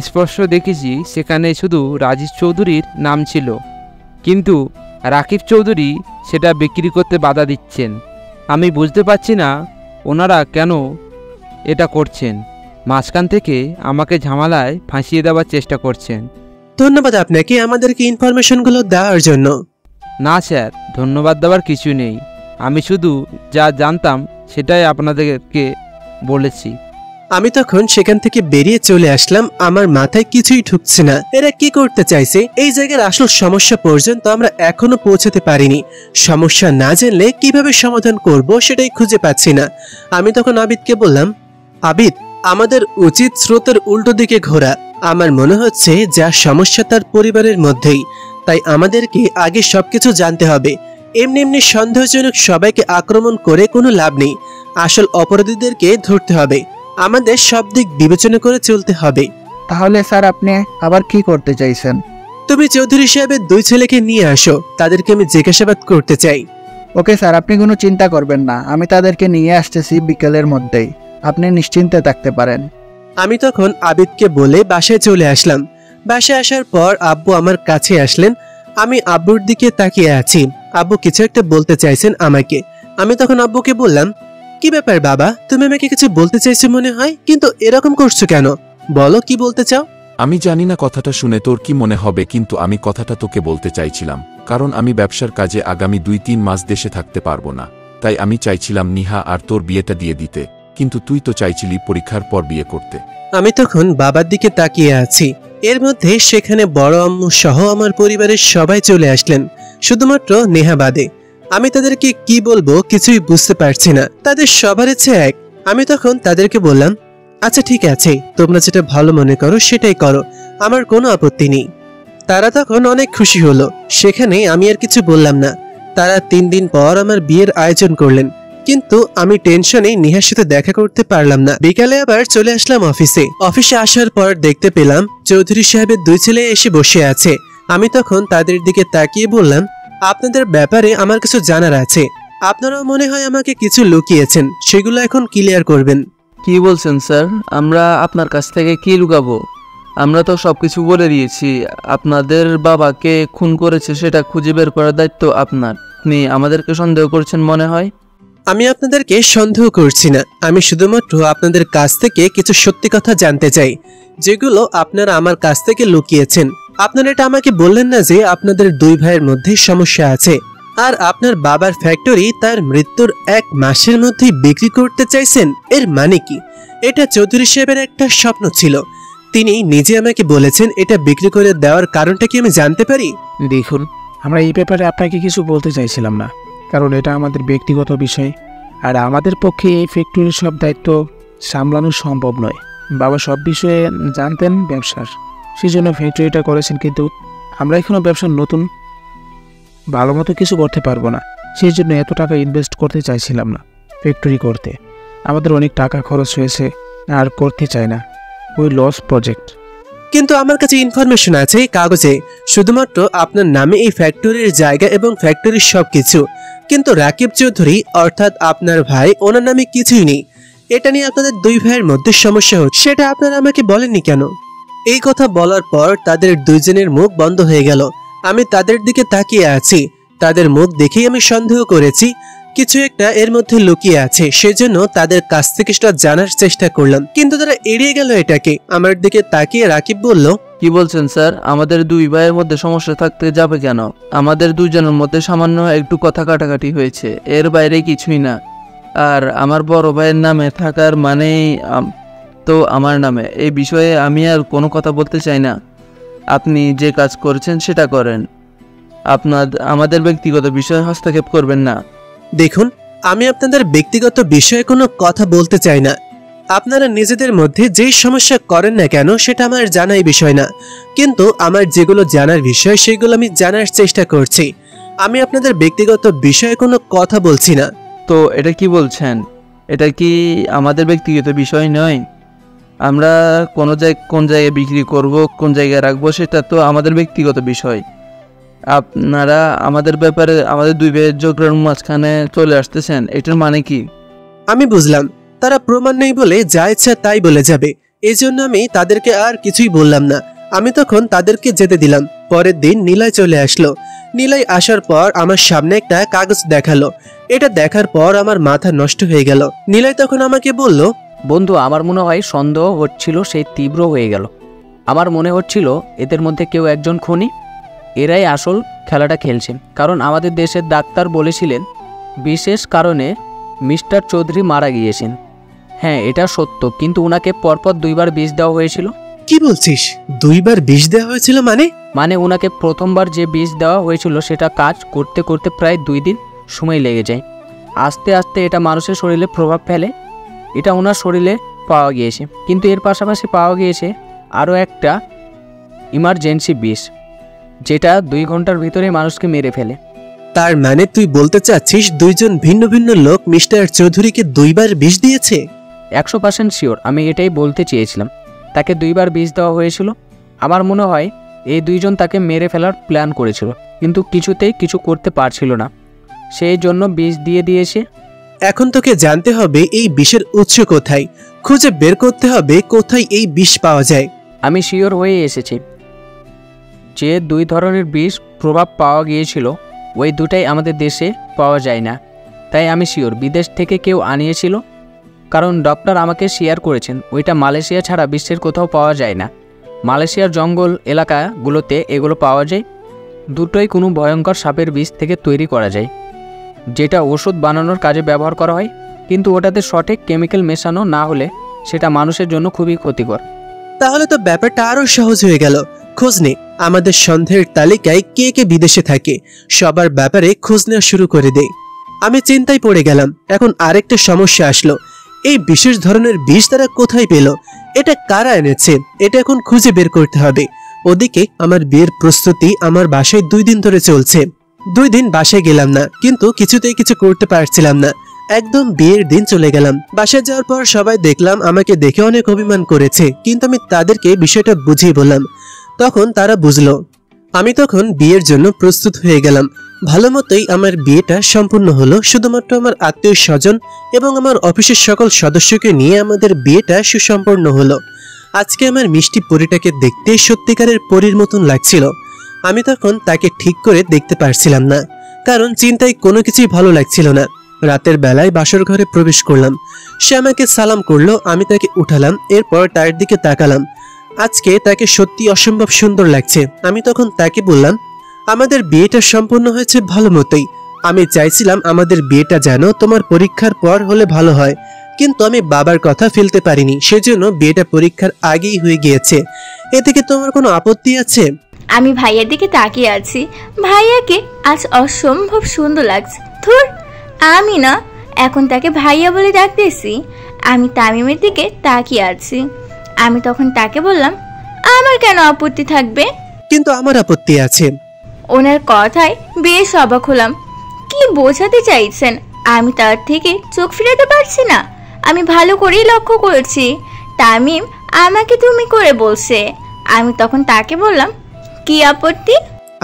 স্পষ্ট দেখেছি সেখানে শুধু রাজীব চৌধুরীর নাম ছিল, কিন্তু রাকিব চৌধুরী সেটা বিক্রি করতে বাধা দিচ্ছেন। আমি বুঝতে পারছি না ওনারা কেন এটা করছেন। মাঝখান থেকে আমাকে ঝামেলায় ফাঁসিয়ে দেওয়ার চেষ্টা করছেন। ধন্যবাদ আপনাকে আমাদেরকে ইনফরমেশনগুলো দেওয়ার জন্য। না স্যার, ধন্যবাদ দেওয়ার কিছু নেই। আমি শুধু যা জানতাম সেটাই আপনাদেরকে বলেছি। আমি তখন সেখান থেকে বেরিয়ে চলে আসলাম। আমার মাথায় কিছুই ঢুকছে না, এরা কি করতে চাইছে। এই জায়গার আসল সমস্যা পর্যন্ত আমরা এখনো পৌঁছাতে পারিনি। সমস্যা না জানলে কিভাবে সমাধান করব সেটাই খুঁজে পাচ্ছি না। আমি তখন আবিদকে বললাম, আবিদ, আমাদের উচিত স্রোতের উল্টো দিকে ঘোরা। আমার মনে হচ্ছে যা সমস্যা তার পরিবারের মধ্যেই, তাই আমাদেরকে আগে সবকিছু জানতে হবে। এমনি এমনি সন্দেহজনক সবাইকে আক্রমণ করে কোনো লাভ নেই। আসল অপরাধীদেরকে ধরতে হবে। আমাদের সব দিক বিবেচনা করে চলতে হবে। তাহলে স্যার আপনি আবার কি করতে চাইছেন? তুমি চৌধুরী সাহেবের 2 ছেলেকে নিয়ে আসো, তাদেরকে আমি জিজ্ঞাসাবাদ করতে চাই। ওকে স্যার, আপনি কোনো চিন্তা করবেন না, আমি তাদেরকে নিয়ে আসতেছি বিকেলের মধ্যেই, আপনি নিশ্চিন্তে থাকতে পারেন। আমি তখন আবিদকে বলে বাসায় চলে আসলাম। বাসায় আসার পর আব্বু আমার কাছে আসলেন। আমি আব্বুর দিকে তাকিয়ে আছি। আব্বু কিছু একটা বলতে চাইছেন আমাকে। আমি তখন আব্বুকে বললাম, কি ব্যাপার বাবা, তুমি আমাকে কিছু বলতে চাইছো মনে হয়, কিন্তু এরকম করছো কেন? বলো কি বলতে চাও। আমি জানি না কথাটা শুনে তোর কি মনে হবে, কিন্তু আমি কথাটা তোকে বলতে চাইছিলাম, কারণ আমি ব্যবসার কাজে আগামী 2-3 মাস দেশে থাকতে পারবো না। তাই আমি চাইছিলাম নিহা আর তোর বিয়েটা দিয়ে দিতে, কিন্তু তুই তো চাইছিলি পরীক্ষার পর বিয়ে করতে। আমি তখন বাবার দিকে তাকিয়ে আছি। এর মধ্যে সেখানে বড় আম্মু সহ আমার পরিবারের সবাই চলে আসলেন, শুধুমাত্র নেহা বাদে। আমি তাদেরকে কি বলবো কিছুই বুঝতে পারছি না। তাদের সবার ইচ্ছে এক। আমি তখন তাদেরকে বললাম, আচ্ছা ঠিক আছে, তোমরা যেটা ভালো মনে করো সেটাই করো, আমার কোনো আপত্তি নেই। তারা তখন অনেক খুশি হলো। সেখানে আমি আর কিছু বললাম না। তারা 3 দিন পর আমার বিয়ের আয়োজন করলেন, কিন্তু আমি টেনশনে নিহার সাথে দেখা করতে পারলাম না। বিকালে আবার চলে আসলাম অফিসে। অফিসে আসার পর দেখতে পেলাম চৌধুরী সাহেবের 2 ছেলে এসে বসে আছে। আমি তখন তাদের দিকে তাকিয়ে বললাম, আপনাদের ব্যাপারে আমার কিছু জানার আছে। আপনারাও মনে হয় আমাকে কিছু লুকিয়েছেন, সেগুলো এখন ক্লিয়ার করবেন। কি বলছেন স্যার? আমরা আপনার কাছ থেকে কি লুকাবো? আমরা তো সব কিছু বলে দিয়েছি। আপনাদের বাবাকে খুন করেছে সেটা খুঁজে বের করার দায়িত্ব আপনার। আপনি আমাদেরকে সন্দেহ করছেন মনে হয়। আমি আপনাদেরকে সন্দেহ করছি না, আমি শুধুমাত্র আপনাদের কাছ থেকে কিছু সত্যি কথা জানতে চাই, যেগুলো আপনারা আমার কাছ থেকে লুকিয়েছেন। আপনারা এটা আমাকে বললেন না যে আপনাদের 2 ভাইয়ের মধ্যে সমস্যা আছে, আর আপনার বাবার ফ্যাক্টরি তার মৃত্যুর 1 মাসের মধ্যেই বিক্রি করতে চাইছেন। এর মানে কি? এটা চৌধুরী সাহেবের একটা স্বপ্ন ছিল। তিনি নিজে আমাকে বলেছেন। এটা বিক্রি করে দেওয়ার কারণটা কি আমি জানতে পারি? দেখুন, আমরা এই ব্যাপারে আপনাকে কিছু বলতে চাইছিলাম না, কারণ এটা আমাদের ব্যক্তিগত বিষয়, আর আমাদের পক্ষে এই ফ্যাক্টরির সব দায়িত্ব সামলানো সম্ভব নয়। বাবা সব বিষয়ে জানতেন ব্যবসার, সেই জন্য ফ্যাক্টরিটা করেছেন, কিন্তু আমরা এখনও ব্যবসার নতুন, ভালো মতো কিছু করতে পারবো না। সেই জন্য এত টাকা ইনভেস্ট করতে চাইছিলাম না ফ্যাক্টরি করতে। আমাদের অনেক টাকা খরচ হয়েছে, আর করতে চাই না, ওই লস প্রজেক্ট। কিন্তু আমার কাছে ইনফরমেশন আছে কাগজে, শুধুমাত্র আপনার নামে এই ফ্যাক্টরির জায়গা এবং ফ্যাক্টরির সবকিছু, কিন্তু রাকিব চৌধুরী অর্থাৎ আপনার ভাই, ওনার নামে কিছুই নেই। এটা নিয়ে আপনাদের 2 ভাইয়ের মধ্যে সমস্যা হচ্ছে, সেটা আপনারা আমাকে বলেননি কেন? এই কথা বলার পর তাদের 2 জনের মুখ বন্ধ হয়ে গেল। আমি তাদের দিকে তাকিয়ে আছি। তাদের মুখ দেখেই আমি সন্দেহ করেছি কিছু একটা এর মধ্যে লুকিয়ে আছে। সেজন্য তাদের কাছ থেকে সেটা জানার চেষ্টা করলাম, কিন্তু তারা এড়িয়ে গেল এটাকে। আমার দিকে তাকিয়ে রাকিব বলল, কি বলছেন স্যার? আমাদের 2 ভাইয়ের মধ্যে সমস্যা থাকতে যাবে কেন? আমাদের 2 জনের মধ্যে সামান্য একটু কথা কাটাকাটি হয়েছে, এর বাইরে কিছুই না। আর আমার বড় ভাইয়ের নামে থাকার মানেই তো আমার নামে। এই বিষয়ে আমি আর কোনো কথা বলতে চাই না। আপনি যে কাজ করেছেন সেটা করেন, আমাদের ব্যক্তিগত বিষয়ে হস্তক্ষেপ করবেন না। দেখুন, আমি আপনাদের ব্যক্তিগত বিষয়ে কোনো কথা বলতে চাই না। আপনারা নিজেদের মধ্যে যেই সমস্যা করেন না কেন সেটা আমার জানাই বিষয় না, কিন্তু আমার যেগুলো জানার বিষয় সেগুলো আমি জানার চেষ্টা করছি। আমি আপনাদের ব্যক্তিগত বিষয়ে কোনো কথা বলছি না। তো এটা কি বলছেন? এটা কি আমাদের ব্যক্তিগত বিষয় নয়? আমরা কোন জায়গায় বিক্রি করব, কোন জায়গায় রাখবো, সেটা তো আমাদের ব্যক্তিগত বিষয়। আপনারা আমাদের ব্যাপারে আমাদের 2 ভাইয়ের ঝগড়ার মাঝখানে চলে আসতেছেন, এটার মানে কি? আমি বুঝলাম তারা প্রমাণ নেই বলে যা ইচ্ছা তাই বলে যাবে, এই জন্য আমি তাদেরকে আর কিছুই বললাম না। আমি তখন তাদেরকে যেতে দিলাম। পরের দিন নীলাই চলে আসলো। নীলাই আসার পর আমার সামনে একটা কাগজ দেখালো। এটা দেখার পর আমার মাথা নষ্ট হয়ে গেল। নীলাই তখন আমাকে বলল, বন্ধু, আমার মনে হয় সন্দেহ হচ্ছিল সেই তীব্র হয়ে গেল। আমার মনে হচ্ছিল এদের মধ্যে কেউ একজন খুনি, এরাই আসল খেলাটা খেলছে। কারণ আমাদের দেশের ডাক্তার বলেছিলেন বিশেষ কারণে মিস্টার চৌধুরী মারা গিয়েছেন। হ্যাঁ এটা সত্য, কিন্তু ওনাকে পরপর 2বার বিষ দেওয়া হয়েছিল। কি বলছিস? 2বার বিষ দেওয়া হয়েছিল মানে? ওনাকে প্রথমবার যে বিষ দেওয়া হয়েছিল সেটা কাজ করতে করতে প্রায় 2 দিন সময় লেগে যায়। আস্তে আস্তে এটা মানুষের শরীরে প্রভাব ফেলে। এটা ওনার শরীরে পাওয়া গিয়েছে, কিন্তু এর পাশাপাশি পাওয়া গিয়েছে আরও একটা ইমার্জেন্সি বিষ, যেটা 2 ঘন্টার ভিতরে মানুষকে মেরে ফেলে। তার মানে তুই বলতে চাচ্ছিস 2 জন ভিন্ন ভিন্ন লোক মিস্টার চৌধুরীকে 2বার বিষ দিয়েছে? 100% শিওর, আমি এটাই বলতে চেয়েছিলাম। তাকে 2বার বিষ দেওয়া হয়েছিল। আমার মনে হয় এই 2 জন তাকে মেরে ফেলার প্ল্যান করেছিল, কিন্তু কিছুতেই কিছু করতে পারছিল না, সেই জন্য বিষ দিয়ে দিয়েছে। এখন তোকে জানতে হবে এই বিষের উৎস কোথায়, খুঁজে বের করতে হবে কোথায় এই বিষ পাওয়া যায়। আমি শিওর হয়ে এসেছি যে 2 ধরনের বিষ প্রভাব পাওয়া গিয়েছিল, ওই দুটাই আমাদের দেশে পাওয়া যায় না। তাই আমি শিওর বিদেশ থেকে কেউ আনিয়েছিল, কারণ ডক্টর আমাকে শেয়ার করেছেন ওইটা মালয়েশিয়া ছাড়া বিশ্বের কোথাও পাওয়া যায় না। মালয়েশিয়ার জঙ্গল এলাকাগুলোতে এগুলো পাওয়া যায়। দুটোই কোনো ভয়ঙ্কর সাপের বিষ থেকে তৈরি করা যায়, যেটা ওষুধ বানানোর কাজে ব্যবহার করা হয়, কিন্তু ওটাতে সঠিক কেমিক্যাল মেশানো না হলে সেটা মানুষের জন্য খুবই ক্ষতিকর। তাহলে তো ব্যাপারটা আরো সহজ হয়ে গেল। খোঁজ নে আমাদের সন্দেহের তালিকায় কে কে বিদেশে থাকে, সবার ব্যাপারে খোঁজ নেওয়া শুরু করে দে। আমি চিন্তায় পড়ে গেলাম। এখন আরেকটা সমস্যা আসলো, এই বিশেষ ধরনের বিষ তারা কোথায় পেল, এটা কারা এনেছে, এটা এখন খুঁজে বের করতে হবে। ওদিকে আমার বিয়ের প্রস্তুতি আমার বাসায় 2 দিন ধরে চলছে। 2 দিন বাসায় গেলাম না, কিন্তু কিছুতেই কিছু করতে পারছিলাম না। একদম বিয়ের দিন চলে গেলাম। বাসায় যাওয়ার পর সবাই দেখলাম আমাকে দেখে অনেক অভিমান করেছে, কিন্তু আমি তাদেরকে বিষয়টা বুঝিয়ে বললাম। তখন তারা বুঝলো। আমি তখন বিয়ের জন্য প্রস্তুত হয়ে গেলাম। ভালো মতোই আমার বিয়েটা সম্পূর্ণ হলো। শুধুমাত্র আমার আত্মীয় স্বজন এবং আমার অফিসের সকল সদস্যকে নিয়ে আমাদের বিয়েটা সুসম্পন্ন হলো। আজকে আমার মিষ্টি পরীটাকে দেখতে সত্যিকারের পরীর মতন লাগছিল। আমি তখন তাকে ঠিক করে দেখতে পারছিলাম না, কারণ চিন্তায় কোনো কিছুই ভালো লাগছিল না। রাতের বেলায় বাসর ঘরে প্রবেশ করলাম। সে আমাকে সালাম করলো, আমি তাকে উঠালাম। এরপর তার দিকে তাকালাম। আজকে তাকে সত্যি অসম্ভব সুন্দর লাগছে। আমি তখন তাকে বললাম, আমাদের বিয়েটা সম্পূর্ণ হয়েছে ভালো মতোই। আমি চাইছিলাম আমাদের বিয়েটা যেন তোমার পরীক্ষার পর হলে ভালো হয়, কিন্তু আমি বাবার কথা ফেলতে পারিনি, সেজন্য বিয়েটা পরীক্ষার আগেই হয়ে গিয়েছে। এদিকে তোমার কোনো আপত্তি আছে? আমি ভাইয়ার দিকে তাকিয়ে আছি। ভাইয়াকে আজ অসম্ভব সুন্দর লাগছে। ধুর, আমি না এখন তাকে ভাইয়া বলে ডাকতেছি। আমি তামিমের দিকে তাকিয়ে আছি। আমি তখন তাকে বললাম, আমার কেন আপত্তি থাকবে? কিন্তু আমার আপত্তি আছে। ওনার কথায় বেশ অবাক হলাম। কি বোঝাতে চাইছেন? আমি তার থেকে চোখ ফিরাতে পারছি না। আমি ভালো করেই লক্ষ্য করেছি তামিম আমাকে তুমি করে বলছে। আমি তখন তাকে বললাম, কি আপত্তি?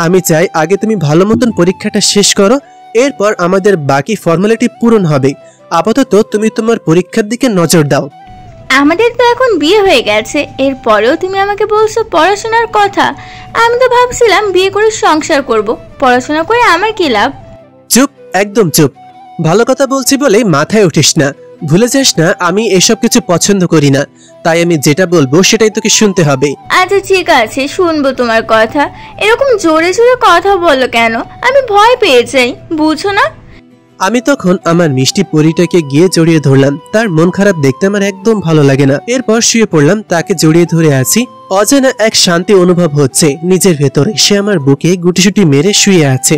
আমি চাই আগে তুমি ভালো মতন পরীক্ষাটা শেষ করো, এরপর আমাদের বাকি ফর্মালিটি পূরণ হবে। আপাতত তুমি তোমার পরীক্ষার দিকে নজর দাও। আমাদের তো এখন বিয়ে হয়ে গেছে, এরপরেও তুমি আমাকে বলছো পড়াশোনার কথা। আমি তো ভাবছিলাম বিয়ে করে সংসার করব, পড়াশোনা করে আমার কি লাভ? চুপ, একদম চুপ। ভালো কথা বলছি বলে মাথায় উঠিস না। ভুলে যাস না আমি এসব কিছু পছন্দ করি না, তাই আমি যেটা বলবো সেটাই তোকে শুনতে হবে। আচ্ছা ঠিক আছে, শুনবো তোমার কথা। এরকম জোরে জোরে কথা বলো কেন? আমি ভয় পেয়ে যাই, বুঝো না? আমি তখন আমার মিষ্টি পরীটাকে গিয়ে জড়িয়ে ধরলাম। তার মন খারাপ দেখতে আমার একদম ভালো লাগে না। এরপর শুয়ে পড়লাম, তাকে জড়িয়ে ধরে আছি। অজানা এক শান্তি অনুভব হচ্ছে নিজের ভেতরে। সে আমার বুকে গুটিসুটি মেরে শুয়ে আছে।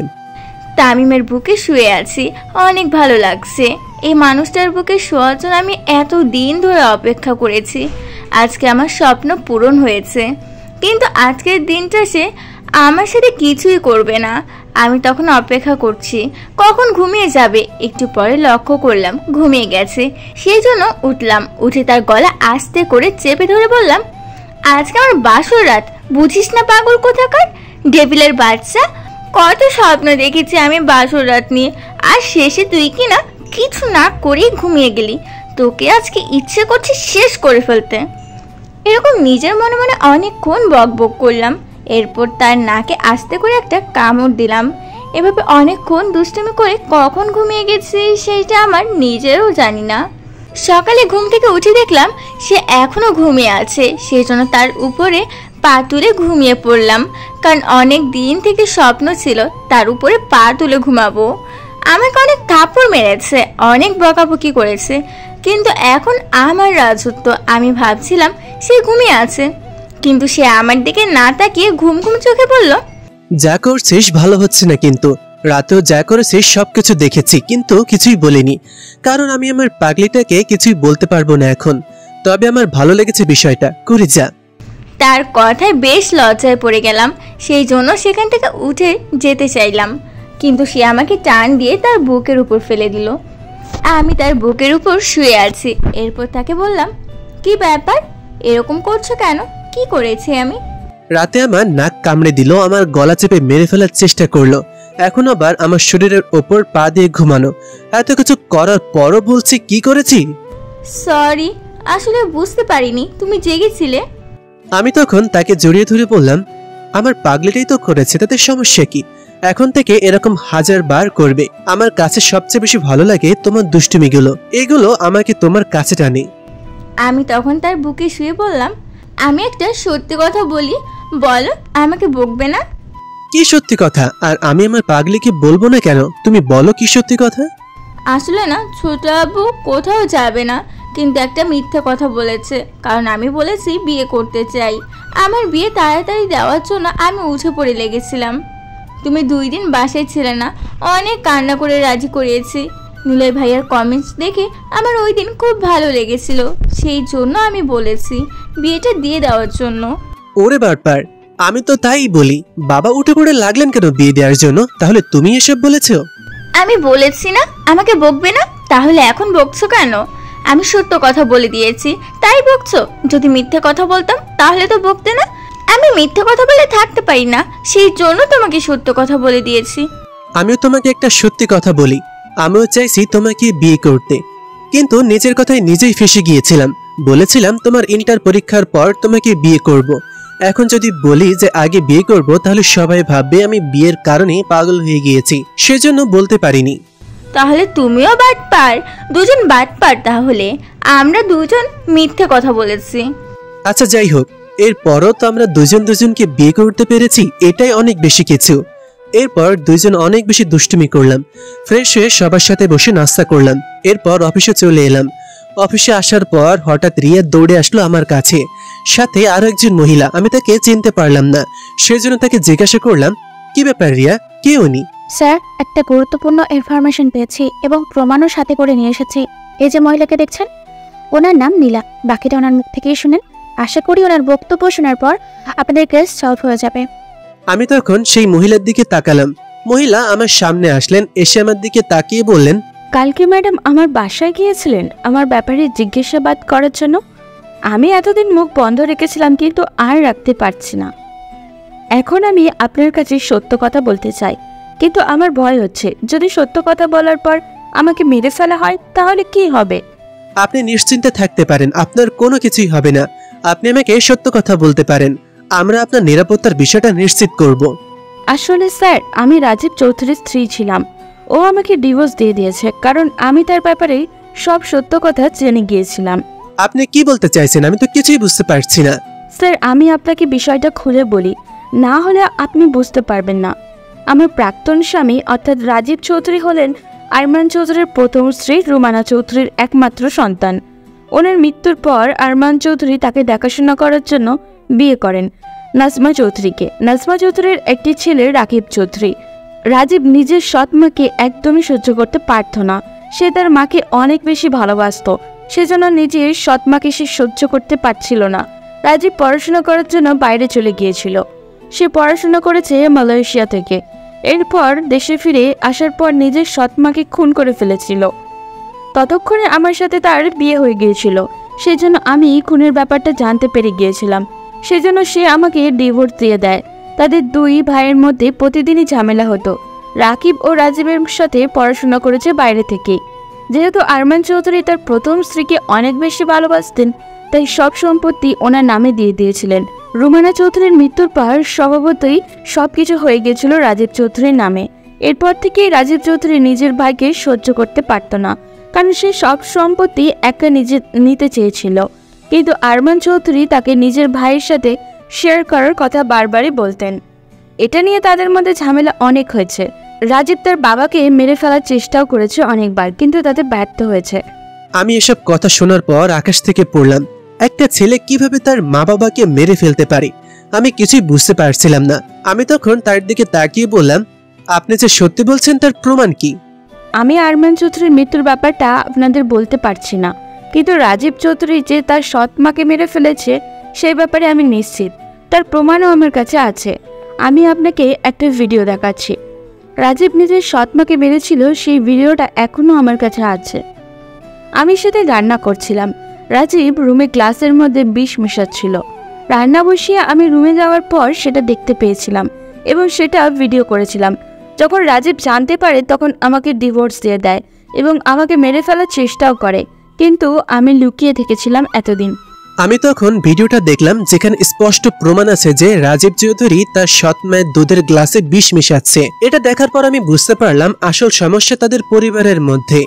তামিমের বুকে শুয়ে আছি, অনেক ভালো লাগছে। এই মানুষটার বুকে শোয়ার জন্য আমি এত দিন ধরে অপেক্ষা করেছি। আজকে আমার স্বপ্ন পূরণ হয়েছে, কিন্তু আজকের দিনটা সে আমার সাথে কিছুই করবে না। আমি তখন অপেক্ষা করছি কখন ঘুমিয়ে যাবে। একটু পরে লক্ষ্য করলাম ঘুমিয়ে গেছে, সেই জন্য উঠলাম। উঠে তার গলা আস্তে করে চেপে ধরে বললাম, আজকে আমার বাসর রাত, বুঝিস না পাগল কোথাকার, ডেভিলের বাচ্চা। কত স্বপ্ন দেখেছি আমি বাসর রাত নিয়ে, আর শেষে তুই কি না কিছু না করেই ঘুমিয়ে গেলি। তোকে আজকে ইচ্ছে করছে শেষ করে ফেলতে। এরকম নিজের মনে মনে অনেকক্ষণ বক বক করলাম। এরপর তার নাকে আস্তে করে একটা কামড় দিলাম। এভাবে অনেকক্ষণ দুষ্টুমি করে কখন ঘুমিয়ে গেছি সেইটা আমার নিজেরও জানি না। সকালে ঘুম থেকে উঠে দেখলাম সে এখনো ঘুমিয়ে আছে, সেই জন্য তার উপরে পা তুলে ঘুমিয়ে পড়লাম। কারণ অনেক দিন থেকে স্বপ্ন ছিল তার উপরে পা তুলে ঘুমাবো। আমাকে অনেক কাপড় মেরেছে, অনেক বকাবকি করেছে, কিন্তু এখন আমার রাজত্ব। আমি ভাবছিলাম সে ঘুমিয়ে আছে, কিন্তু সে আমার দিকে না তাকিয়ে ঘুম ঘুম চোখে বলল, যা করছিস ভালো হচ্ছে না, কিন্তু রাতেও যা করেছিস সবকিছু দেখেছি, কিন্তু কিছুই বলিনি, কারণ আমি আমার পাগলিটাকে কিছুই বলতে পারবো না এখন। তবে আমার ভালো লেগেছে বিষয়টা, করে যা। তার কথায় বেশ লজ্জায় পড়ে গেলাম, সেই জন্য সেখান থেকে উঠে যেতে চাইলাম, কিন্তু সে আমাকে টান দিয়ে তার বুকের উপর ফেলে দিল। আমি তার বুকের উপর শুয়ে আছি। এরপর তাকে বললাম, কি ব্যাপার, এরকম করছো কেন? কি করেছি আমি? রাতে আমার নাক কামড়ে দিল, আমার গলা চেপে মেরে ফেলার চেষ্টা করলো, এখন আবার আমার শরীরের ওপর পা দিয়ে ঘুমানো। এত কিছু করার পরও বলছি কি করেছি। সরি, আসলে বুঝতে পারিনি তুমি জেগেছিলে। আমি তখন তাকে জড়িয়ে ধরে বললাম, আমার পাগলিটাই তো করেছে, তাতে সমস্যা কি? এখন থেকে এরকম 1000 বার করবে। আমার কাছে সবচেয়ে বেশি ভালো লাগে তোমার দুষ্টুমিগুলো, এগুলো আমাকে তোমার কাছে টানে। আমি তখন তার বুকে শুয়ে বললাম, আমি একটা সত্যি কথা বলি, বলো, আমাকে বকবে না? কি সত্যি কথা? আর আমি আমার পাগলিকে বলবো না কেন? তুমি বলো কি সত্যি কথা। আসলে না, ছোট আব্বু কোথাও যাবে না, কিন্তু একটা মিথ্যা কথা বলেছে, কারণ আমি বলেছি বিয়ে করতে চাই। আমার বিয়ে তাড়াতাড়ি দেওয়ার জন্য আমি উঠে পড়ে লেগেছিলাম। তুমি 2 দিন বাসায় ছিলে না, অনেক কান্না করে রাজি করিয়েছি। নিলয় ভাইয়ার কমেন্টস দেখে আমার ওই দিন খুব ভালো লেগেছিল, সেই জন্য আমি বলেছি বিয়েটা দিয়ে দেওয়ার জন্য। ওরে বারবার, আমি তো তাই বলি। বাবা উঠে পড়ে লাগলেন কেন বিয়ে দেওয়ার জন্য? তাহলে তুমি এসব বলেছো? আমি বলেছি না আমাকে বকবে না, তাহলে এখন বকছো কেন? আমি সত্য কথা বলে দিয়েছি তাই বকছো। যদি মিথ্যে কথা বলতাম তাহলে তো বকতে না। আমি মিথ্যে কথা বলে থাকতে পারি না, সেই জন্য তোমাকে সত্য কথা বলে দিয়েছি। আমিও তোমাকে একটা সত্যি কথা বলি, আমিও চাইছি তোমাকে বিয়ে করতে, কিন্তু নিজের কথায় নিজেই ফেঁসে গিয়েছিলাম। বলেছিলাম তোমার ইন্টার পরীক্ষার পর তোমাকে বিয়ে করব। এখন যদি বলি যে আগে বিয়ে করব, তাহলে সবাই ভাববে আমি বিয়ের কারণে পাগল হয়ে গিয়েছি, সেজন্য বলতে পারিনি। তাহলে তুমিও বাটপার, দুজন বাটপার। তাহলে আমরা দুজন মিথ্যে কথা বলেছি। আচ্ছা যাই হোক, এরপরও তো আমরা দুজনকে বিয়ে করতে পেরেছি, এটাই অনেক বেশি কিছু। এরপর দুইজন অনেক বেশি দুষ্টুমি করলাম, ফ্রেশ হয়ে সবার সাথে বসে নাস্তা করলাম। এরপর অফিসে চলে এলাম। অফিসে আসার পর হঠাৎ রিয়া দৌড়ে আসলো আমার কাছে, সাথে আরো একজন মহিলা। আমি তাকে চিনতে পারলাম না, সেজন্য তাকে জিজ্ঞাসা করলাম, কি ব্যাপার রিয়া, কে উনি? স্যার, একটা গুরুত্বপূর্ণ ইনফরমেশন পেয়েছি এবং প্রমাণও সাথে করে নিয়ে এসেছি। এই যে মহিলাকে দেখছেন, ওনার নাম নীলা। বাকিটা ওনার মুখ থেকেই শুনেন। আশা করি ওনার বক্তব্য শোনার পর আপনাদের কেস সলভ হয়ে যাবে। আমি তখন সেই মহিলার দিকে তাকালাম। মহিলা আমার সামনে আসলেন, এসে আমার দিকে তাকিয়ে বললেন, কালকে ম্যাডাম আমার বাসায় গিয়েছিলেন আমার ব্যাপারে জিজ্ঞাসাবাদ করার জন্য। আমি এতদিন মুখ বন্ধ রেখেছিলাম, কিন্তু আর রাখতে পারছি না। এখন আমি আপনার কাছে সত্য কথা বলতে চাই, কিন্তু আমার ভয় হচ্ছে যদি সত্য কথা বলার পর আমাকে মেরে ফেলা হয় তাহলে কি হবে? আপনি নিশ্চিন্তে থাকতে পারেন, আপনার কোনো কিছুই হবে না। আপনি আমাকে সত্য কথা বলতে পারেন, আমরা আপনার নিরাপত্তার বিষয়টা নিশ্চিত করব। আসলে স্যার, আমি রাজীব চৌধুরীর স্ত্রী ছিলাম। ও আমাকে ডিভোর্স দিয়ে দিয়েছে, কারণ আমি তার ব্যাপারে সব সত্য কথা জেনে গিয়েছিলাম। আপনি কি বলতে চাইছেন? আমি তো কিছুই বুঝতে পারছি না। স্যার, আমি আপনাকে বিষয়টা খুলে বলি, না হলে আপনি বুঝতে পারবেন না। আমার প্রাক্তন স্বামী অর্থাৎ রাজীব চৌধুরী হলেন আরমান চৌধুরীর প্রথম স্ত্রী রুমানা চৌধুরীর একমাত্র সন্তান। ওনার মৃত্যুর পর আরমান চৌধুরী তাকে দেখাশোনা করার জন্য বিয়ে করেন নাজমা চৌধুরীকে। নাজমা চৌধুরীর একটি ছেলে রাকিব চৌধুরী। রাজীব নিজের সৎ মাকে একদমই সহ্য করতে পারত না। সে তার মাকে অনেক বেশি ভালোবাসত, সেজন্য নিজের সৎ মাকে সে সহ্য করতে পারছিল না। রাজীব পড়াশোনা করার জন্য বাইরে চলে গিয়েছিল। সে পড়াশোনা করেছে মালয়েশিয়া থেকে। এরপর দেশে ফিরে আসার পর নিজের সৎ মাকে খুন করে ফেলেছিল। ততক্ষণে আমার সাথে তার বিয়ে হয়ে গিয়েছিল, সেজন্য আমি খুনের ব্যাপারটা জানতে পেরে গিয়েছিলাম। সেজন্য সে আমাকে ডিভোর্স দিয়ে দেয়। তাদের 2 ভাইয়ের মধ্যে প্রতিদিনই ঝামেলা হতো। রাকিব ও রাজীবের সাথে পড়াশোনা করেছে বাইরে থেকে। যেহেতু আরমান চৌধুরী তার প্রথম স্ত্রীকে অনেক বেশি ভালোবাসতেন, তাই সব সম্পত্তি ওনার নামে দিয়ে দিয়েছিলেন। রুমানা চৌধুরীর মৃত্যুর পর স্বভাবতই সবকিছু হয়ে গিয়েছিল রাজীব চৌধুরীর নামে। এরপর থেকেই রাজীব চৌধুরী নিজের ভাইকে সহ্য করতে পারত না, কারণ সে সব সম্পত্তি একা নিজে নিতে চেয়েছিল। কিন্তু আরমান চৌধুরী তাকে নিজের ভাইয়ের সাথে শেয়ার করার কথা বারবারই বলতেন। এটা নিয়ে তাদের মধ্যে ঝামেলা অনেক হয়েছে। রাজীব তার বাবাকে মেরে ফেলার চেষ্টাও করেছে অনেকবার, কিন্তু তাতে ব্যর্থ হয়েছে। আমি এসব কথা শোনার পর আকাশ থেকে পড়লাম। একটা ছেলে কিভাবে তার মা বাবাকে মেরে ফেলতে পারে আমি কিছুই বুঝতে পারছিলাম না। আমি তখন তার দিকে তাকিয়ে বললাম, আপনি যে সত্যি বলছেন তার প্রমাণ কি? আমি আরমান চৌধুরীর মৃত্যুর ব্যাপারটা আপনাদের বলতে পারছি না, কিন্তু রাজীব চৌধুরী যে তার সৎ মাকে মেরে ফেলেছে সেই ব্যাপারে আমি নিশ্চিত। তার প্রমাণও আমার কাছে আছে। আমি আপনাকে একটা ভিডিও দেখাচ্ছি। রাজীব নিজের সৎ মাকে মেরেছিল, সেই ভিডিওটা এখনও আমার কাছে আছে। আমি সেটা রান্না করছিলাম। রাজীব রুমে গ্লাসের মধ্যে বিষ মেশাচ্ছিল। রান্না বসিয়ে আমি রুমে যাওয়ার পর সেটা দেখতে পেয়েছিলাম এবং সেটা ভিডিও করেছিলাম। যখন রাজীব জানতে পারে তখন আমাকে ডিভোর্স দিয়ে দেয় এবং আমাকে মেরে ফেলার চেষ্টাও করে, কিন্তু আমি লুকিয়ে থেকেছিলাম এতদিন। আমি তখন ভিডিওটা দেখলাম যেখানে স্পষ্ট প্রমাণ আছে যে রাজীব চৌধুরী তার সৎ মায়ের দুধের গ্লাসে বিষ মিশাচ্ছে। এটা দেখার পর আমি বুঝতে পারলাম আসল সমস্যা তাদের পরিবারের মধ্যে।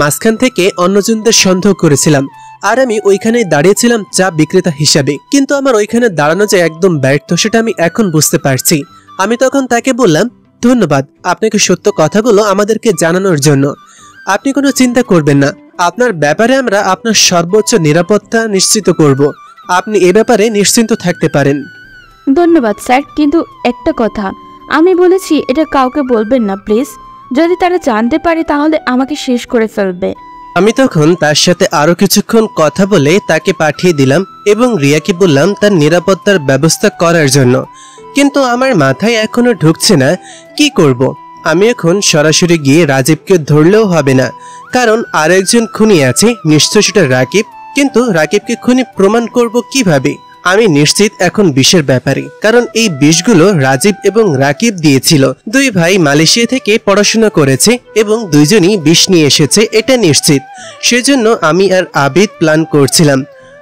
মাঝখান থেকে অন্যজনদের সন্দেহ করেছিলাম আর আমি ওইখানেই দাঁড়িয়েছিলাম চা বিক্রেতা হিসাবে, কিন্তু আমার ওইখানে দাঁড়ানো যে একদম ব্যর্থ সেটা আমি এখন বুঝতে পারছি। আমি তখন তাকে বললাম, ধন্যবাদ আপনাকে সত্য কথাগুলো আমাদেরকে জানানোর জন্য। আপনি কোনো চিন্তা করবেন না, আপনার ব্যাপারে আমরা আপনার সর্বোচ্চ নিরাপত্তা নিশ্চিত করব। আপনি এ ব্যাপারে নিশ্চিন্ত থাকতে পারেন। ধন্যবাদ স্যার, কিন্তু একটা কথা, আমি বলেছি এটা কাউকে বলবেন না প্লিজ। যদি তারা জানতে পারে তাহলে আমাকে শেষ করে ফেলবে। আমি তখন তার সাথে আরো কিছুক্ষণ কথা বলে তাকে পাঠিয়ে দিলাম এবং রিয়াকে বললাম তার নিরাপত্তার ব্যবস্থা করার জন্য, কিন্তু আমার মাথায় এখনো ঢুকছে না কি করব। আমি এখন সরাসরি গিয়ে রাজীবকে ধরলেও হবে না, কারণ আরেকজন খুনি আছে, নিশ্চয় সেটা রাকিব। কিন্তু রাকিবকে খুনি প্রমাণ করব কিভাবে? আমি নিশ্চিত এখন বিষের ব্যাপারে, কারণ এই বিষগুলো রাজীব এবং রাকিব দিয়েছিল। দুই ভাই মালয়েশিয়া থেকে পড়াশোনা করেছে এবং দুইজনই বিষ নিয়ে এসেছে, এটা নিশ্চিত। সেজন্য আমি আর আবিদ প্ল্যান করছিলাম।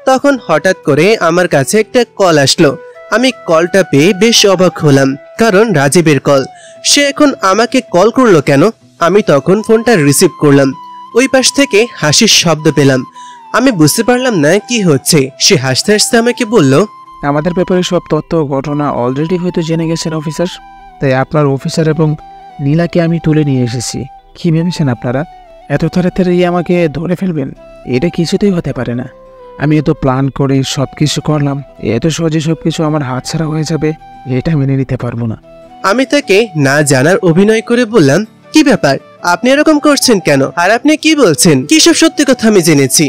তখন হঠাৎ করে আমার কাছে একটা কল আসলো। আমি কলটা পেয়ে বেশ অবাক হলাম, কারণ রাজীবের কল। সে এখন আমাকে কল করলো কেন? আমি তখন ফোনটা রিসিভ করলাম। ওই পাশ থেকে হাসির শব্দ পেলাম। আমি বুঝতে পারলাম না কি হচ্ছে। সে হাসতে হাসতে আমাকে বলল, আমাদের ব্যাপারে সব তথ্য ঘটনা অলরেডি হয়তো জেনে গেছেন অফিসার, তাই আপনার অফিসার এবং নীলাকে আমি তুলে নিয়ে এসেছি। কী ভেবেছেন আপনারা এত তাড়াতাড়ি আমাকে ধরে ফেলবেন? এটা কিছুতেই হতে পারে না। আমি এত প্ল্যান করে সব কিছু করলাম, এত সহজে সব কিছু আমার হাতছাড়া হয়ে যাবে এটা মেনে নিতে পারবো না। আমি তাকে না জানার অভিনয় করে বললাম, কি ব্যাপার, আপনি এরকম করছেন কেন? আর আপনি কি বলছেন? কি সব সত্যি কথা আমি জেনেছি?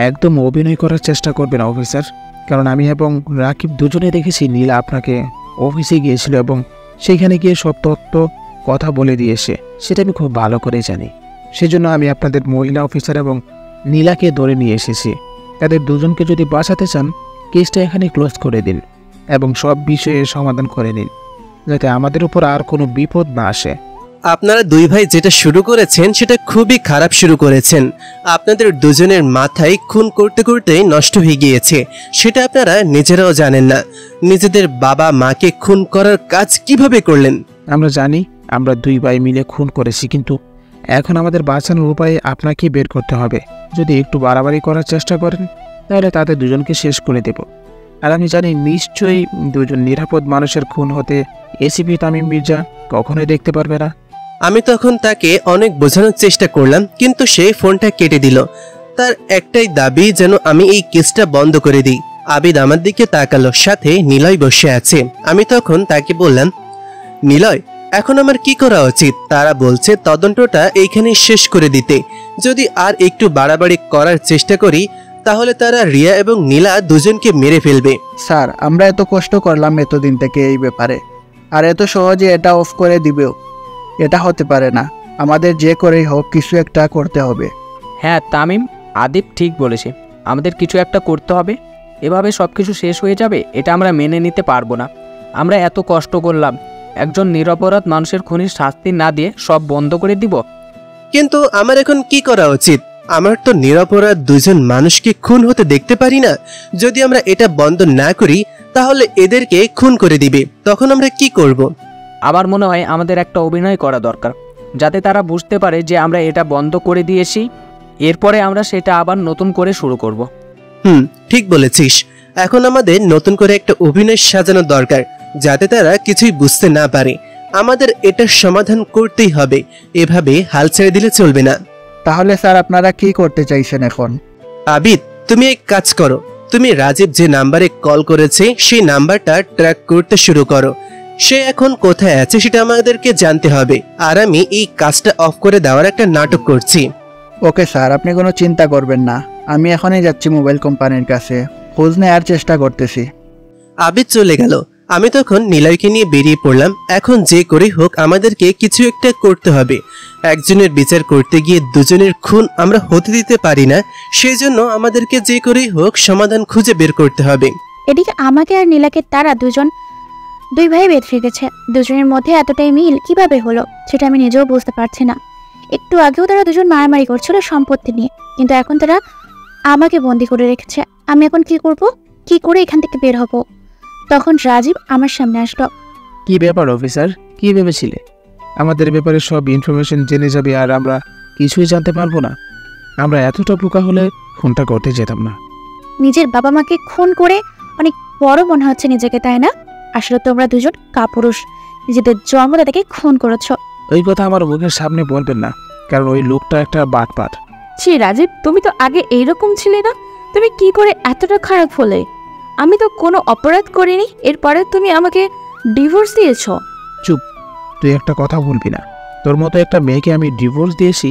একদম অভিনয় করার চেষ্টা করবেন অফিসার, কারণ আমি এবং রাকিব দুজনে দেখেছি নীলা আপনাকে অফিসে গিয়েছিল এবং সেখানে গিয়ে সব তথ্য কথা বলে দিয়েছে, সেটা আমি খুব ভালো করে জানি। সেজন্য আমি আপনাদের মহিলা অফিসার এবং নীলাকে ধরে নিয়ে এসেছি। তাদের দুজনকে যদি বাঁচাতে চান কেসটা এখানে ক্লোজ করে দিন এবং সব বিষয়ে সমাধান করে নিন, যাতে আমাদের উপর আর কোনো বিপদ না আসে। আপনারা দুই ভাই যেটা শুরু করেছেন সেটা খুবই খারাপ শুরু করেছেন। আপনাদের দুজনের মাথায় খুন করতে করতে নষ্ট হয়ে গিয়েছে, সেটা আপনারা নিজেরাও জানেন না। নিজেদের বাবা মাকে খুন করার কাজ কিভাবে করলেন? আমরা জানি আমরা দুই ভাই মিলে খুন করেছি, কিন্তু এখন আমাদের বাঁচানোর উপায় আপনাকে বের করতে হবে। যদি একটু বাড়াবাড়ি করার চেষ্টা করেন তাহলে তাদের দুজনকে শেষ করে দেব। আর আমি জানি নিশ্চয়ই দুজন নিরাপদ মানুষের খুন হতে এসিপি তামিম মির্জা কখনোই দেখতে পারবে না। আমি তখন তাকে অনেক বোঝানোর চেষ্টা করলাম, কিন্তু সে ফোনটা কেটে দিল। তার একটাই দাবি যেন আমি এই কেসটা বন্ধ করে দিই। আবিদ আমার দিকে তাকালো, সাথে নিলয় বসে আছে। আমি তখন তাকে বললাম, নিলয়, এখন আমার কি করা উচিত? তারা বলছে তদন্তটা এইখানে শেষ করে দিতে। যদি আর একটু বাড়াবাড়ি করার চেষ্টা করি তাহলে তারা রিয়া এবং নীলা দুজনকে মেরে ফেলবে। স্যার, আমরা এত কষ্ট করলাম এতদিন থেকে এই ব্যাপারে, আর এত সহজে এটা অফ করে দিবেও এটা হতে পারে না। আমাদের যে করেই হোক কিছু একটা করতে হবে। হ্যাঁ তামিম, আদিব ঠিক বলেছে, আমাদের কিছু একটা করতে হবে। এভাবে সব কিছু শেষ হয়ে যাবে এটা আমরা মেনে নিতে পারবো না। আমরা এত কষ্ট করলাম, একজন নিরপরাধ মানুষের খুনির শাস্তি না দিয়ে সব বন্ধ করে দিব? কিন্তু আমার এখন কি করা উচিত? আমার তো নিরপরাধ দুজন মানুষকে খুন হতে দেখতে পারি না। যদি আমরা এটা বন্ধ না করি তাহলে এদেরকে খুন করে দিবে, তখন আমরা কি করব? আমার মনে হয় আমাদের একটা অভিনয় করা দরকার, যাতে তারা বুঝতে পারে যে আমরা এটা বন্ধ করে দিয়েছি। এরপরে আমরা সেটা আবার নতুন করে শুরু করব। ঠিক বলেছিস। এখন আমাদের নতুন করে একটা অভিনয় সাজানো দরকার, যাতে তারা কিছুই বুঝতে না পারে। আমাদের এটার সমাধান করতেই হবে, এভাবে হাল ছেড়ে দিলে চলবে না। তাহলে স্যার আপনারা কি করতে চাইছেন এখন? আবিদ, তুমি এক কাজ করো, তুমি রাজীব যে নাম্বারে কল করেছে সেই নাম্বারটা ট্র্যাক করতে শুরু করো। সে এখন কোথায় আছে সেটা আমাদেরকে জানতে হবে, আর আমি এই কাজটা অফ করে দেওয়ার একটা নাটক করছি। ওকে স্যার, আপনি কোনো চিন্তা করবেন না, আমি এখনই যাচ্ছি মোবাইল কোম্পানির কাছে, খোঁজ নেওয়ার চেষ্টা করতেছি। আবিদ চলে গেল। আমি তখন নিলয়কে নিয়ে বেরিয়ে পড়লাম। এখন যে করেই হোক আমাদেরকে কিছু একটা করতে হবে। একজনের বিচার করতে গিয়ে দুজনের খুন আমরা হতে দিতে পারি না, সেই জন্য আমাদেরকে যে করেই হোক সমাধান খুঁজে বের করতে হবে। এদিকে আমাকে আর নীলাকে তারা দুই ভাই বেদ ফিরেছে। দুজনের মধ্যে এতটাই মিল কিভাবে হলো সেটা আমি নিজেও বুঝতে পারছি না। একটু আগেও তারা দুজন মারামারি করছিল সম্পত্তি নিয়ে, কিন্তু এখন তারা আমাকে বন্দি করে রেখেছে। আমি এখন কি করব, কি করে এখান থেকে বের হব? তখন রাজীব আমার সামনে আসলো। কি ব্যাপার অফিসার, কি ভেবেছিলে আমাদের ব্যাপারে সব ইনফরমেশন জেনে যাবে আর আমরা কিছুই জানতে পারবো না? আমরা এতটা বোকা হলে খুনটা করতে যেতাম না। নিজের বাবা মাকে খুন করে অনেক বড় মনে হচ্ছে নিজেকে, তাই না? আসলে তোমরা দুজন কাপুরুষ, নিজেদের জন্মদাতাকে খুন করেছ। ওই কথা আমার মুখের সামনে বলবেন না, কারণ ওই লোকটা একটা বাটপাট। ছি রাজীব, তুমি তো আগে এইরকম ছিলে না, তুমি কি করে এতটা খারাপ হলে? আমি তো কোনো অপরাধ করিনি, এরপরে তুমি আমাকে ডিভোর্স দিয়েছ। চুপ, তুই একটা কথা বলবি না। তোর মতো একটা মেয়েকে আমি ডিভোর্স দিয়েছি,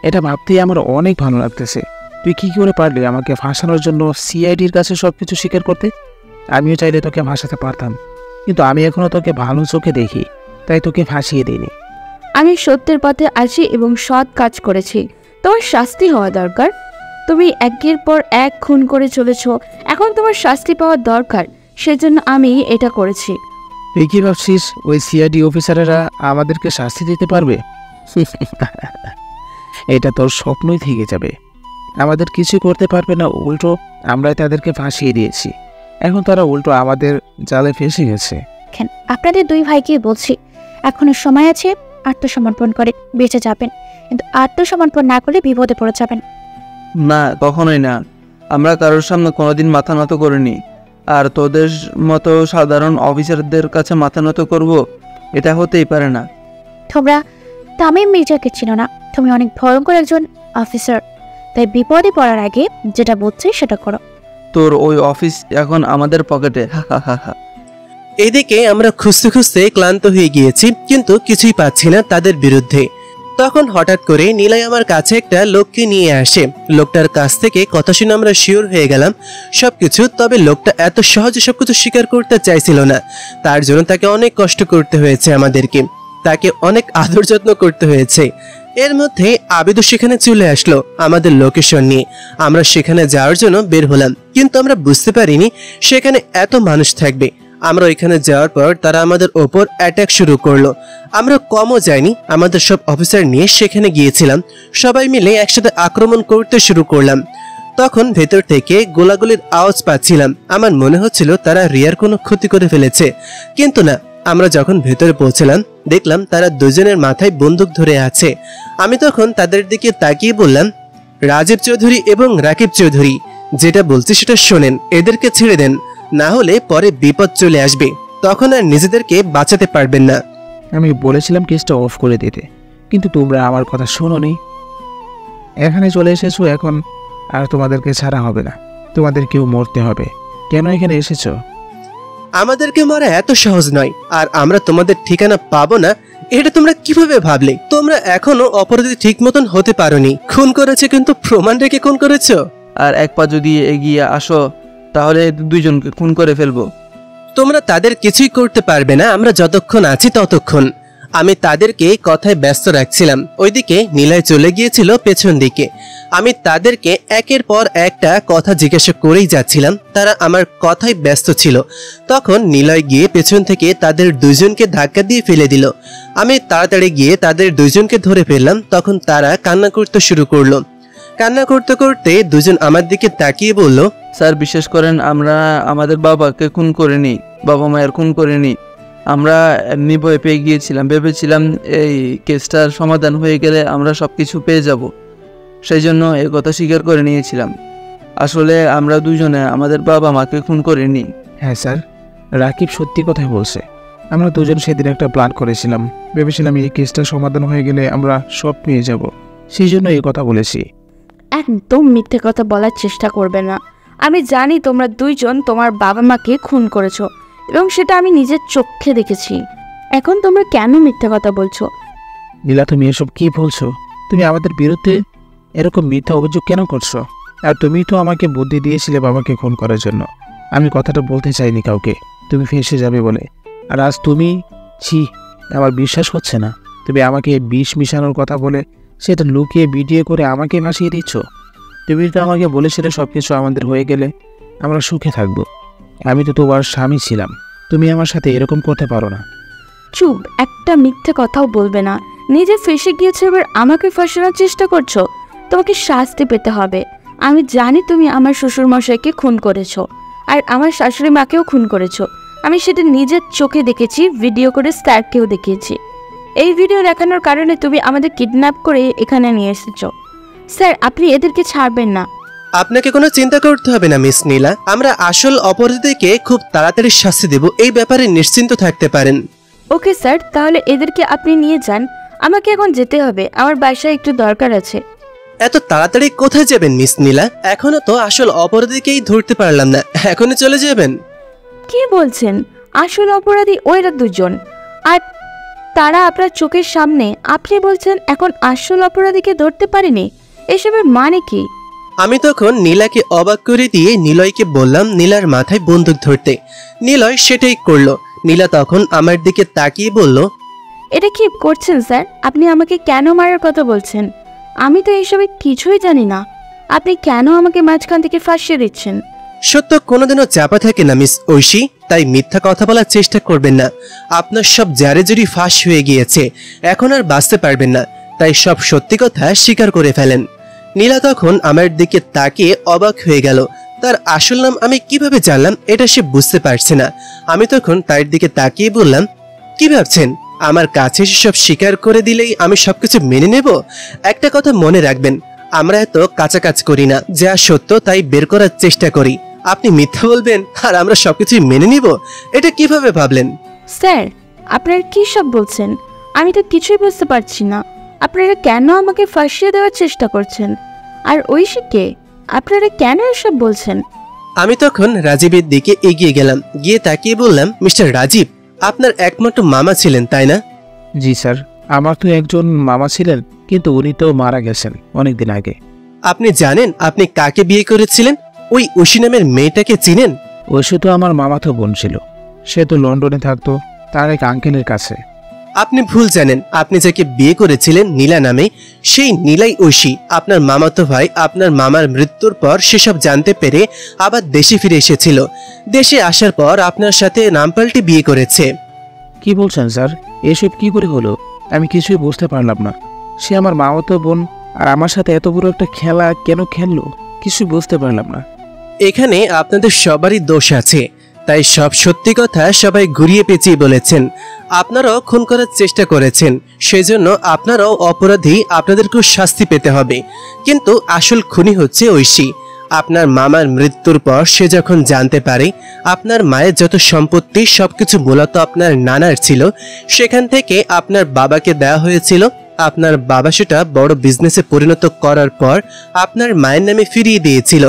এটা ভাবতেই আমার অনেক ভালো লাগতেছে। তুই কি করে পারলি আমাকে ফাঁসানোর জন্য সিআইডির কাছে সব কিছু স্বীকার করতে? আমিও চাইলে তোকে ফাঁসাতে পারতাম, কিন্তু আমি এখনো তোকে ভালো চোখে দেখি, তাই তোকে ফাঁসিয়ে দিইনি। আমি সত্যের পথে আছি এবং সৎ কাজ করেছি, তোমার শাস্তি হওয়া দরকার। তুমি একের পর এক খুন করে চলেছ, এখন তোমার শাস্তি পাওয়া দরকার, সেজন্য আমি এটা করেছি। তুই কি ভাবছিস ওই সিআইডি অফিসারেরা আমাদেরকে শাস্তি দিতে পারবে? এটা তোর স্বপ্নই থেকে যাবে। আমাদের কিছু করতে পারবে না, উল্টো আমরাই তাদেরকে ফাঁসিয়ে দিয়েছি। এখন তারা উল্টো আমাদের জালে ফেসে গেছে। আপনাদের দুই ভাইকে বলছি, এখনো সময় আছে, আত্মসমর্পণ করে বেঁচে যাবেন, কিন্তু আত্মসমর্পণ না করলে বিপদে পড়ে যাবেন। না, কখনোই না। আমরা কারোর সামনে কোনোদিন মাথা নত করিনি, আর তোদের মতো সাধারণ অফিসারদের কাছে মাথা নত করব, এটা হতেই পারে না। তোমরা তামিম মির্জাকে চিনো না, তুমি অনেক ভয়ঙ্কর একজন অফিসার, তাই বিপদে পড়ার আগে যেটা বলছি সেটা করো। তোর ওই অফিস এখন আমাদের পকেটে। এদিকে আমরা খুঁজতে খুঁজতে ক্লান্ত হয়ে গিয়েছি, কিন্তু কিছুই পাচ্ছি না তাদের বিরুদ্ধে। তখন হঠাৎ করে নিলয় আমার কাছে একটা লোককে নিয়ে আসে। লোকটার কাছ থেকে কথা শুনে আমরা শিওর হয়ে গেলাম সবকিছু। তবে লোকটা এত সহজে সবকিছু স্বীকার করতে চাইছিল না, তার জন্য তাকে অনেক কষ্ট করতে হয়েছে, আমাদেরকে তাকে অনেক আদর যত্ন করতে হয়েছে। এর মধ্যে আবিদও সেখানে চলে আসলো আমাদের লোকেশন নিয়ে। আমরা সেখানে যাওয়ার জন্য বের হলাম, কিন্তু আমরা বুঝতে পারিনি সেখানে এত মানুষ থাকবে। আমরা ওইখানে যাওয়ার পর তারা আমাদের ওপর অ্যাটাক শুরু করলো। আমরা কমও যাইনি, আমাদের সব অফিসার নিয়ে সেখানে গিয়েছিলাম। সবাই মিলে একসাথে আক্রমণ করতে শুরু করলাম। তখন ভেতর থেকে গোলাগুলির আওয়াজ পাচ্ছিলাম। আমার মনে হচ্ছিল তারা রিয়ার কোনো ক্ষতি করে ফেলেছে, কিন্তু না। আমরা যখন ভেতরে পৌঁছলাম দেখলাম তারা দুজনের মাথায় বন্দুক ধরে আছে। আমি তখন তাদের দিকে তাকিয়ে বললাম, রাজীব চৌধুরী এবং রাকিব চৌধুরী, যেটা বলছি সেটা শোনেন, এদেরকে ছেড়ে দেন, না হলে পরে বিপদ চলে আসবে, তখন আর নিজেদেরকে বাঁচাতে পারবেন না। আমি বলেছিলাম কেসটা অফ করে দিতে, কিন্তু তোমরা আমার কথা শোনোনি। এখানে চলে এসেছো, এখন আর তোমাদেরকে ছাড়া হবে না, তোমাদেরকেও মরতে হবে। কেন এখানে এসেছো? আমাদেরকে মারা এত সহজ নয়, আর আমরা তোমাদের ঠিকানা পাবো না এটা তোমরা কিভাবে ভাবলে? তোমরা এখনো অপরাধী ঠিক মতন হতে পারোনি। খুন করেছে কিন্তু প্রমাণ রেখে খুন করেছো। আর এক পা যদি এগিয়ে আসো তাহলে দুইজনকে খুন করে ফেলবো। তোমরা তাদের কিছুই করতে পারবে না, আমরা যতক্ষণ আছি ততক্ষণ। আমি তাদেরকে কথায় ব্যস্ত রাখছিলাম। ওইদিকে নিলয় চলে গিয়েছিল পেছন দিকে। আমি তাদেরকে একের পর একটা কথা জিজ্ঞাসা করেই যাচ্ছিলাম, তারা আমার কথায় ব্যস্ত ছিল। তখন নিলয় গিয়ে পেছন থেকে তাদের দুজনকে ধাক্কা দিয়ে ফেলে দিল। আমি তাড়াতাড়ি গিয়ে তাদের দুজনকে ধরে ফেললাম। তখন তারা কান্না করতে শুরু করলো। কান্না করতে করতে দুজন আমার দিকে তাকিয়ে বলল, স্যার বিশ্বাস করেন, আমরা আমাদের বাবাকে খুন করিনি, বাবা মায়ের খুন করিনি। আমরা এমনি ভয় পেয়ে গিয়েছিলাম, ভেবেছিলাম এই কেসটার সমাধান হয়ে গেলে আমরা সব কিছু পেয়ে যাব, সেই জন্য এই কথা স্বীকার করে নিয়েছিলাম। আসলে আমরা দুজনে আমাদের বাবা মাকে খুন করিনি। হ্যাঁ স্যার, রাকিব সত্যি কথাই বলছে। আমরা দুজন সেদিন একটা প্ল্যান করেছিলাম, ভেবেছিলাম এই কেসটা সমাধান হয়ে গেলে আমরা সব পেয়ে যাব, সেই জন্য এই কথা বলেছি। একদম মিথ্যে কথা বলার চেষ্টা করবে না। আমি জানি তোমরা দুইজন তোমার বাবা মাকে খুন করেছো এবং সেটা আমি নিজের চোখে দেখেছি। এখন তোমরা কেন মিথ্যে কথা বলছো? নীলা, তুমি এসব কি বলছো? তুমি আমাদের বিরুদ্ধে এরকম মিথ্যা অভিযোগ কেন করছো? আর তুমি তো আমাকে বুদ্ধি দিয়েছিলে বাবাকে খুন করার জন্য। আমি কথাটা বলতে চাইনি কাউকে, তুমি ফেঁসে যাবে বলে। আর আজ তুমি আমার বিশ্বাস হচ্ছে না। তুমি আমাকে বিষ মিশানোর কথা বলে সেটা লুকিয়ে ভিডিও করে আমাকে ভাসিয়ে দিচ্ছ। তুমি তো আমাকে বলেছিলে সব কিছু আমাদের হয়ে গেলে আমরা সুখে থাকবো। আমি তো তোমার স্বামী ছিলাম, তুমি আমার সাথে এরকম করতে পারো না। চুপ, একটা মিথ্যে কথাও বলবে না। নিজে ফেসে গিয়েছো, এবার আমাকে ফাঁসানোর চেষ্টা করছো। তোমাকে শাস্তি পেতে হবে। আমি জানি তুমি আমার শ্বশুরমশাইকে খুন করেছো আর আমার শাশুড়ি মাকেও খুন করেছো। আমি সেটা নিজের চোখে দেখেছি, ভিডিও করে স্যারকেও দেখিয়েছি। এই ভিডিও দেখানোর কারণে তুমি আমাদের কিডন্যাপ করে এখানে নিয়ে এসেছো। স্যার, আপনি এদেরকে ছাড়বেন না। আপনাকে কোনো চিন্তা করতে হবে না মিস নীলা, আমরা আসল অপরাধীকে খুব তাড়াতাড়ি শাস্তি দেব, এই ব্যাপারে নিশ্চিন্ত থাকতে পারেন। ওকে স্যার, তাহলে এদেরকে আপনি নিয়ে যান। আমাকে এখন যেতে হবে, আমার বাসায় একটু দরকার আছে। এত তাড়াতাড়ি কোথায় যাবেন মিস নীলা? এখনো তো আসল অপরাধীকেই ধরতে পারলাম না, এখনই চলে যাবেন? কি বলছেন? আসল অপরাধী ওইরা দুজন, আর তারা আপনার চোখের সামনে। আপনি বলছেন এখন আসল অপরাধীকে ধরতে পারেনি? এসবের মানে কি? আমি তখন নীলাকে অবাক করে দিয়ে নিলয়কে বললাম নীলার মাথায় বন্দুক ধরতে। নিলয় সেটাই করলো। নীলা তখন আমার দিকে তাকিয়ে বলল, এটা কি করছেন স্যার? আপনি আমাকে কেন মারার কথা বলছেন? আমি তো এইসবে কিছুই জানি না। আপনি কেন আমাকে মাঝখান থেকে ফাঁসিয়ে দিচ্ছেন? সত্য কোনোদিনও চাপা থাকে না মিস ঐশী, তাই মিথ্যা কথা বলার চেষ্টা করবেন না। আপনার সব জারেজুরি ফাঁস হয়ে গিয়েছে, এখন আর বাঁচতে পারবেন না, তাই সব সত্যি কথা স্বীকার করে ফেলেন। নীলা তখন আমার দিকে তাকিয়ে অবাক হয়ে গেল। তার আসল নাম আমি কিভাবে জানলাম এটা সে বুঝতে পারছে না। আমি তখন তার দিকে তাকিয়ে বললাম, কি ভাবছেন আমার কাছে সব স্বীকার করে দিলেই আমি সবকিছু মেনে নেব? একটা কথা মনে রাখবেন, আমরা এত কাছাকাছ করি না, যা সত্য তাই বের করার চেষ্টা করি। আপনি মিথ্যা বলবেন আর আমরা সবকিছু মেনে নিব, এটা কিভাবে ভাবলেন? স্যার, আপনারা কি সব বলছেন? আমি তো কিছুই বুঝতে পারছি না। আপনারা কেন আমাকে ফাঁসিয়ে দেওয়ার চেষ্টা করছেন? আর ঐশীকে আপনারা কেন এসব বলছেন? আমি তখন রাজীবের দিকে এগিয়ে গেলাম, গিয়ে তাকিয়ে বললাম, মিস্টার রাজীব, আপনার একমাত্র মামা ছিলেন তাই না? জি স্যার, আমার তো একজন মামা ছিলেন, কিন্তু উনি তো মারা গেছেন অনেকদিন আগে। আপনি জানেন আপনি কাকে বিয়ে করেছিলেন? ওই ঐশী নামের মেয়েটাকে চিনেন? ঐশী তো আমার মামাতো বোন ছিল, সে তো লন্ডনে থাকতো তার এক আঙ্কেলের কাছে। আপনি ভুল জানেন, আপনি যাকে বিয়ে করেছিলেন নীলা নামে, সেই নীলাই ঐশী আপনার মামাতো ভাই। আপনার মামার মৃত্যুর পর সেসব জানতে পেরে আবার দেশে ফিরে এসেছিল। দেশে আসার পর আপনার সাথে নাম পাল্টে বিয়ে করেছে। কি বলছেন স্যার? এসব কি করে হলো? আমি কিছুই বুঝতে পারলাম না। সে আমার মামাতো বোন, আর আমার সাথে এত বড় একটা খেলা কেন খেললো কিছু বুঝতে পারলাম না। এখানে আপনাদের সবারই দোষ আছে, তাই সব সত্যি কথা সবাই ঘুরিয়ে পেঁচিয়ে বলেছেন। আপনারাও খুন করার চেষ্টা করেছেন, সেজন্য আপনারাও অপরাধী, আপনাদেরকেও শাস্তি পেতে হবে। কিন্তু আসল খুনি হচ্ছে ঐশী। আপনার মামার মৃত্যুর পর সে যখন জানতে পারে আপনার মায়ের যত সম্পত্তি সবকিছু মূলত আপনার নানার ছিল, সেখান থেকে আপনার বাবাকে দেওয়া হয়েছিল। আপনার বাবা সেটা বড় বিজনেসে পরিণত করার পর আপনার মায়ের নামে ফিরিয়ে দিয়েছিল।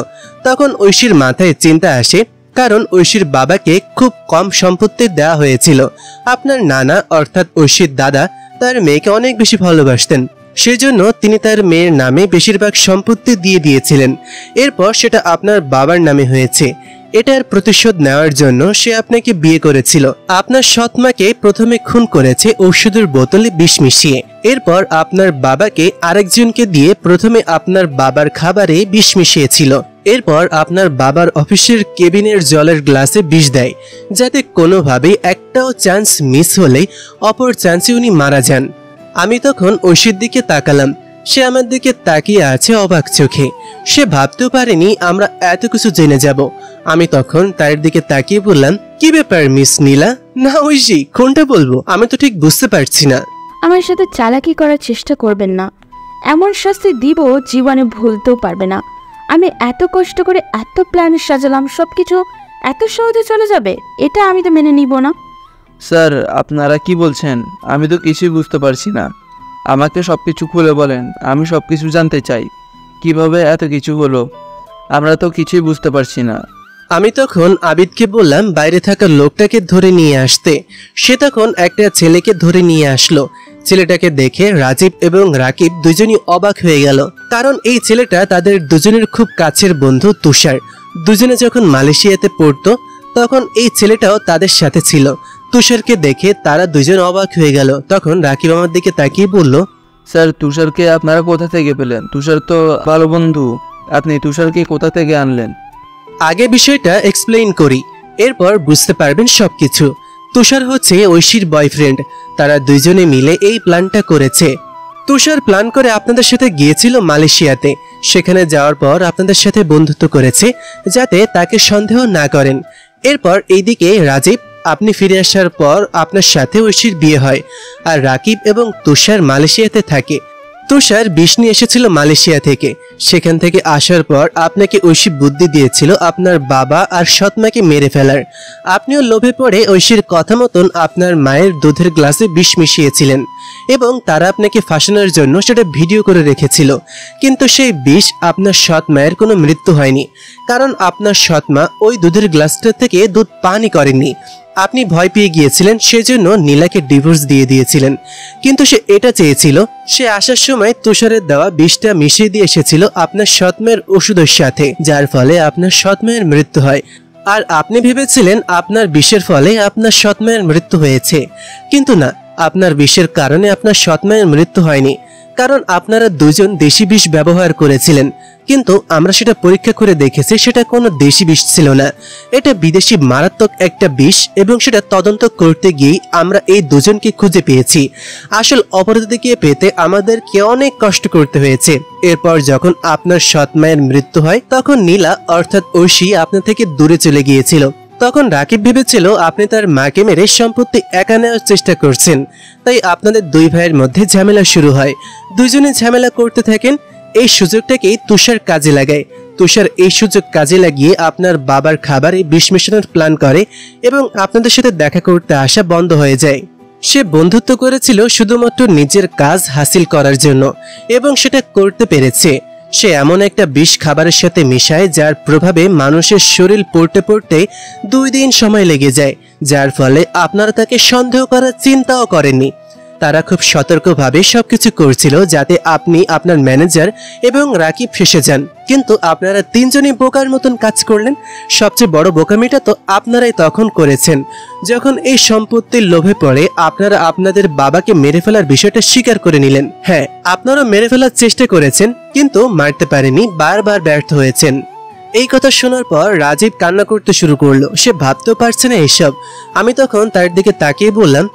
তখন ঐশীর মাথায় চিন্তা আসে, কারণ ঐশীর বাবাকে খুব কম সম্পত্তি দেওয়া হয়েছিল। আপনার নানা অর্থাৎ ঐশীর দাদা তার মেয়েকে অনেক বেশি ভালোবাসতেন, সেজন্য তিনি তার মেয়ের নামে বেশিরভাগ সম্পত্তি দিয়ে দিয়েছিলেন। এরপর সেটা আপনার বাবার নামে হয়েছে। এটার প্রতিশোধ নেওয়ার জন্য সে আপনাকে বিয়ে করেছিল। আপনার সৎমাকে প্রথমে খুন করেছে ঔষধের বোতলে বিষ মিশিয়ে। এরপর আপনার বাবাকে আরেকজনকে দিয়ে প্রথমে আপনার বাবার খাবারে বিষ মিশিয়েছিল। এরপর আপনার বাবার অফিসের কেবিনের জলের গ্লাসে বিষ দেয়, যাতে কোনোভাবেই একটাও চান্স মিস হলে অপর চান্সে উনি মারা যান। আমি তখন ঐশীর দিকে তাকালাম, সে আমার দিকে তাকিয়ে আছে অবাক চোখে। সে ভাবতেও পারেনি আমরা এত কিছু জেনে যাব। আমি তখন তার দিকে তাকিয়ে বললাম, কি ব্যাপার মিস নীলা? না ঐশী, কোনটা বলবো আমি তো ঠিক বুঝতে পারছি না। আমার সাথে চালাকি করার চেষ্টা করবেন না। এমন শাস্তি দিব জীবনে ভুলতেও পারবে না। আমি এত কষ্ট করে এত প্ল্যান সাজালাম, সবকিছু এত সহজে চলে যাবে, এটা আমি তো মেনে নিব না। স্যার, আপনারা কি বলছেন? আমি তো কিছুই বুঝতে পারছি না। আমাকে সব কিছু খুলে বলেন, আমি সব কিছু জানতে চাই। কিভাবে এত কিছু হলো, আমরা তো কিছুই বুঝতে পারছি না। আমি তখন আবিদকে বললাম বাইরে থাকা লোকটাকে ধরে নিয়ে আসতে। সে তখন একটা ছেলেকে ধরে নিয়ে আসলো। ছেলেটাকে দেখে রাজীব এবং রাকিব দুজনই অবাক হয়ে গেল, কারণ এই ছেলেটা তাদের দুজনের খুব কাছের বন্ধু তুষার। দুজনে যখন মালয়েশিয়াতে পড়তো তখন এই ছেলেটাও তাদের সাথে ছিল। তুষারকে দেখে তারা দুজন অবাক হয়ে গেল। তখন রাকিব আমার দিকে তাকিয়ে বলল, স্যার তুষারকে আপনারা কোথা থেকে পেলেন? তুষার তো ভালো বন্ধু, আপনি তুষারকে কোথা থেকে আনলেন? আগে বিষয়টা এক্সপ্লেইন করি, এরপর বুঝতে পারবেন সবকিছু। তুষার হচ্ছে ঐশীর বয়ফ্রেন্ড। তারা দুইজনে মিলে এই প্ল্যানটা করেছে। তুষার প্ল্যান করে আপনাদের সাথে গিয়েছিল মালয়েশিয়াতে। সেখানে যাওয়ার পর আপনাদের সাথে বন্ধুত্ব করেছে যাতে তাকে সন্দেহ না করেন। এরপর এইদিকে রাজীব, আপনি ফিরে আসার পর আপনার সাথে ঐশীর বিয়ে হয়, আর রাকিব এবং তুষার মালয়েশিয়াতে থাকে। তুষার বিষ নিয়ে এসেছিল মালয়েশিয়া থেকে। সেখান থেকে আসার পর আপনাকে ঐশী বুদ্ধি দিয়েছিল আপনার বাবা আর সৎমাকে মেরে ফেলার। আপনিও লোভে পড়ে ঐশীর কথা মতন আপনার মায়ের দুধের গ্লাসে বিষ মিশিয়েছিলেন এবং তারা আপনাকে ফাঁসানোর জন্য সেটা ভিডিও করে রেখেছিল। কিন্তু সেই বিষ আপনার সৎ মায়ের কোনো মৃত্যু হয়নি, কারণ আপনার সৎমা ওই দুধের গ্লাসটা থেকে দুধ পানই করেননি। আপনি ভয় পেয়ে গিয়েছিলেন, সেজন্য নীলাকে ডিভোর্স দিয়ে দিয়েছিলেন। কিন্তু সে এটা চেয়েছিল, সে আসার সময় তুষারের দেওয়া বিষটা মিশিয়ে দিয়ে এসেছিল আপনার সৎমায়ের ওষুধের সাথে, যার ফলে আপনার সৎমায়ের মৃত্যু হয়। আর আপনি ভেবেছিলেন আপনার বিষের ফলে আপনার সৎমায়ের মৃত্যু হয়েছে, কিন্তু না, আপনার বিষের কারণে আপনার সৎমায়ের মৃত্যু হয়নি, কারণ আপনারা দুজন দেশি বিষ ব্যবহার করেছিলেন। কিন্তু আমরা সেটা পরীক্ষা করে দেখেছি সেটা কোনো দেশি বিষ ছিল না, এটা বিদেশি মারাত্মক একটা বিষ, এবং সেটা তদন্ত করতে গিয়ে আমরা এই দুজনকে খুঁজে পেয়েছি। আসল অপরাধীকে পেতে আমাদেরকে অনেক কষ্ট করতে হয়েছে। এরপর যখন আপনার সৎমায়ের মৃত্যু হয় তখন নীলা অর্থাৎ ঐশী আপনার থেকে দূরে চলে গিয়েছিল। তখন রাকিব ভেবেছিল আপনি তার মাকে মেরে সম্পত্তি একা নেওয়ার চেষ্টা করছেন, তাই আপনাদের দুই ভাইয়ের মধ্যে ঝামেলা শুরু হয়। দুজনে ঝামেলা করতে থাকেন। এই সুযোগটাকেই তুষার কাজে লাগায়। তুষার এই সুযোগ কাজে লাগিয়ে আপনার বাবার খাবারে বিষ মেশানোর প্ল্যান করে এবং আপনাদের সাথে দেখা করতে আসা বন্ধ হয়ে যায়। সে বন্ধুত্ব করেছিল শুধুমাত্র নিজের কাজ হাসিল করার জন্য, এবং সেটা করতে পেরেছে। সে এমন একটা বিষ খাবারের সাথে মিশায় যার প্রভাবে মানুষের শরীর পড়তে পড়তে 2 দিন সময় লেগে যায়, যার ফলে আপনারা তাকে সন্দেহ করার চিন্তাও করেননি। তারা খুব সতর্কভাবে সবকিছু করছিল যাতে আপনি, আপনার ম্যানেজার এবং রাকিব ফেঁসে যান, কিন্তু আপনারা তিনজনই বোকার মতন কাজ করলেন। সবচেয়ে বড় বোকামিটা তো আপনারাই তখন করেছেন যখন এই সম্পত্তির লোভে পড়ে আপনারা আপনাদের বাবাকে মেরে ফেলার বিষয়টা স্বীকার করে নিলেন। হ্যাঁ, আপনারা মেরে ফেলার চেষ্টা করেছেন কিন্তু মারতে পারেনি, বারবার ব্যর্থ হয়েছেন। এই কথা শোনার পর রাজীব কান্না করতে শুরু করলো। সে ভাবতেও পারছে না এসব। আমি তখন তার দিকে তাকিয়ে বললাম,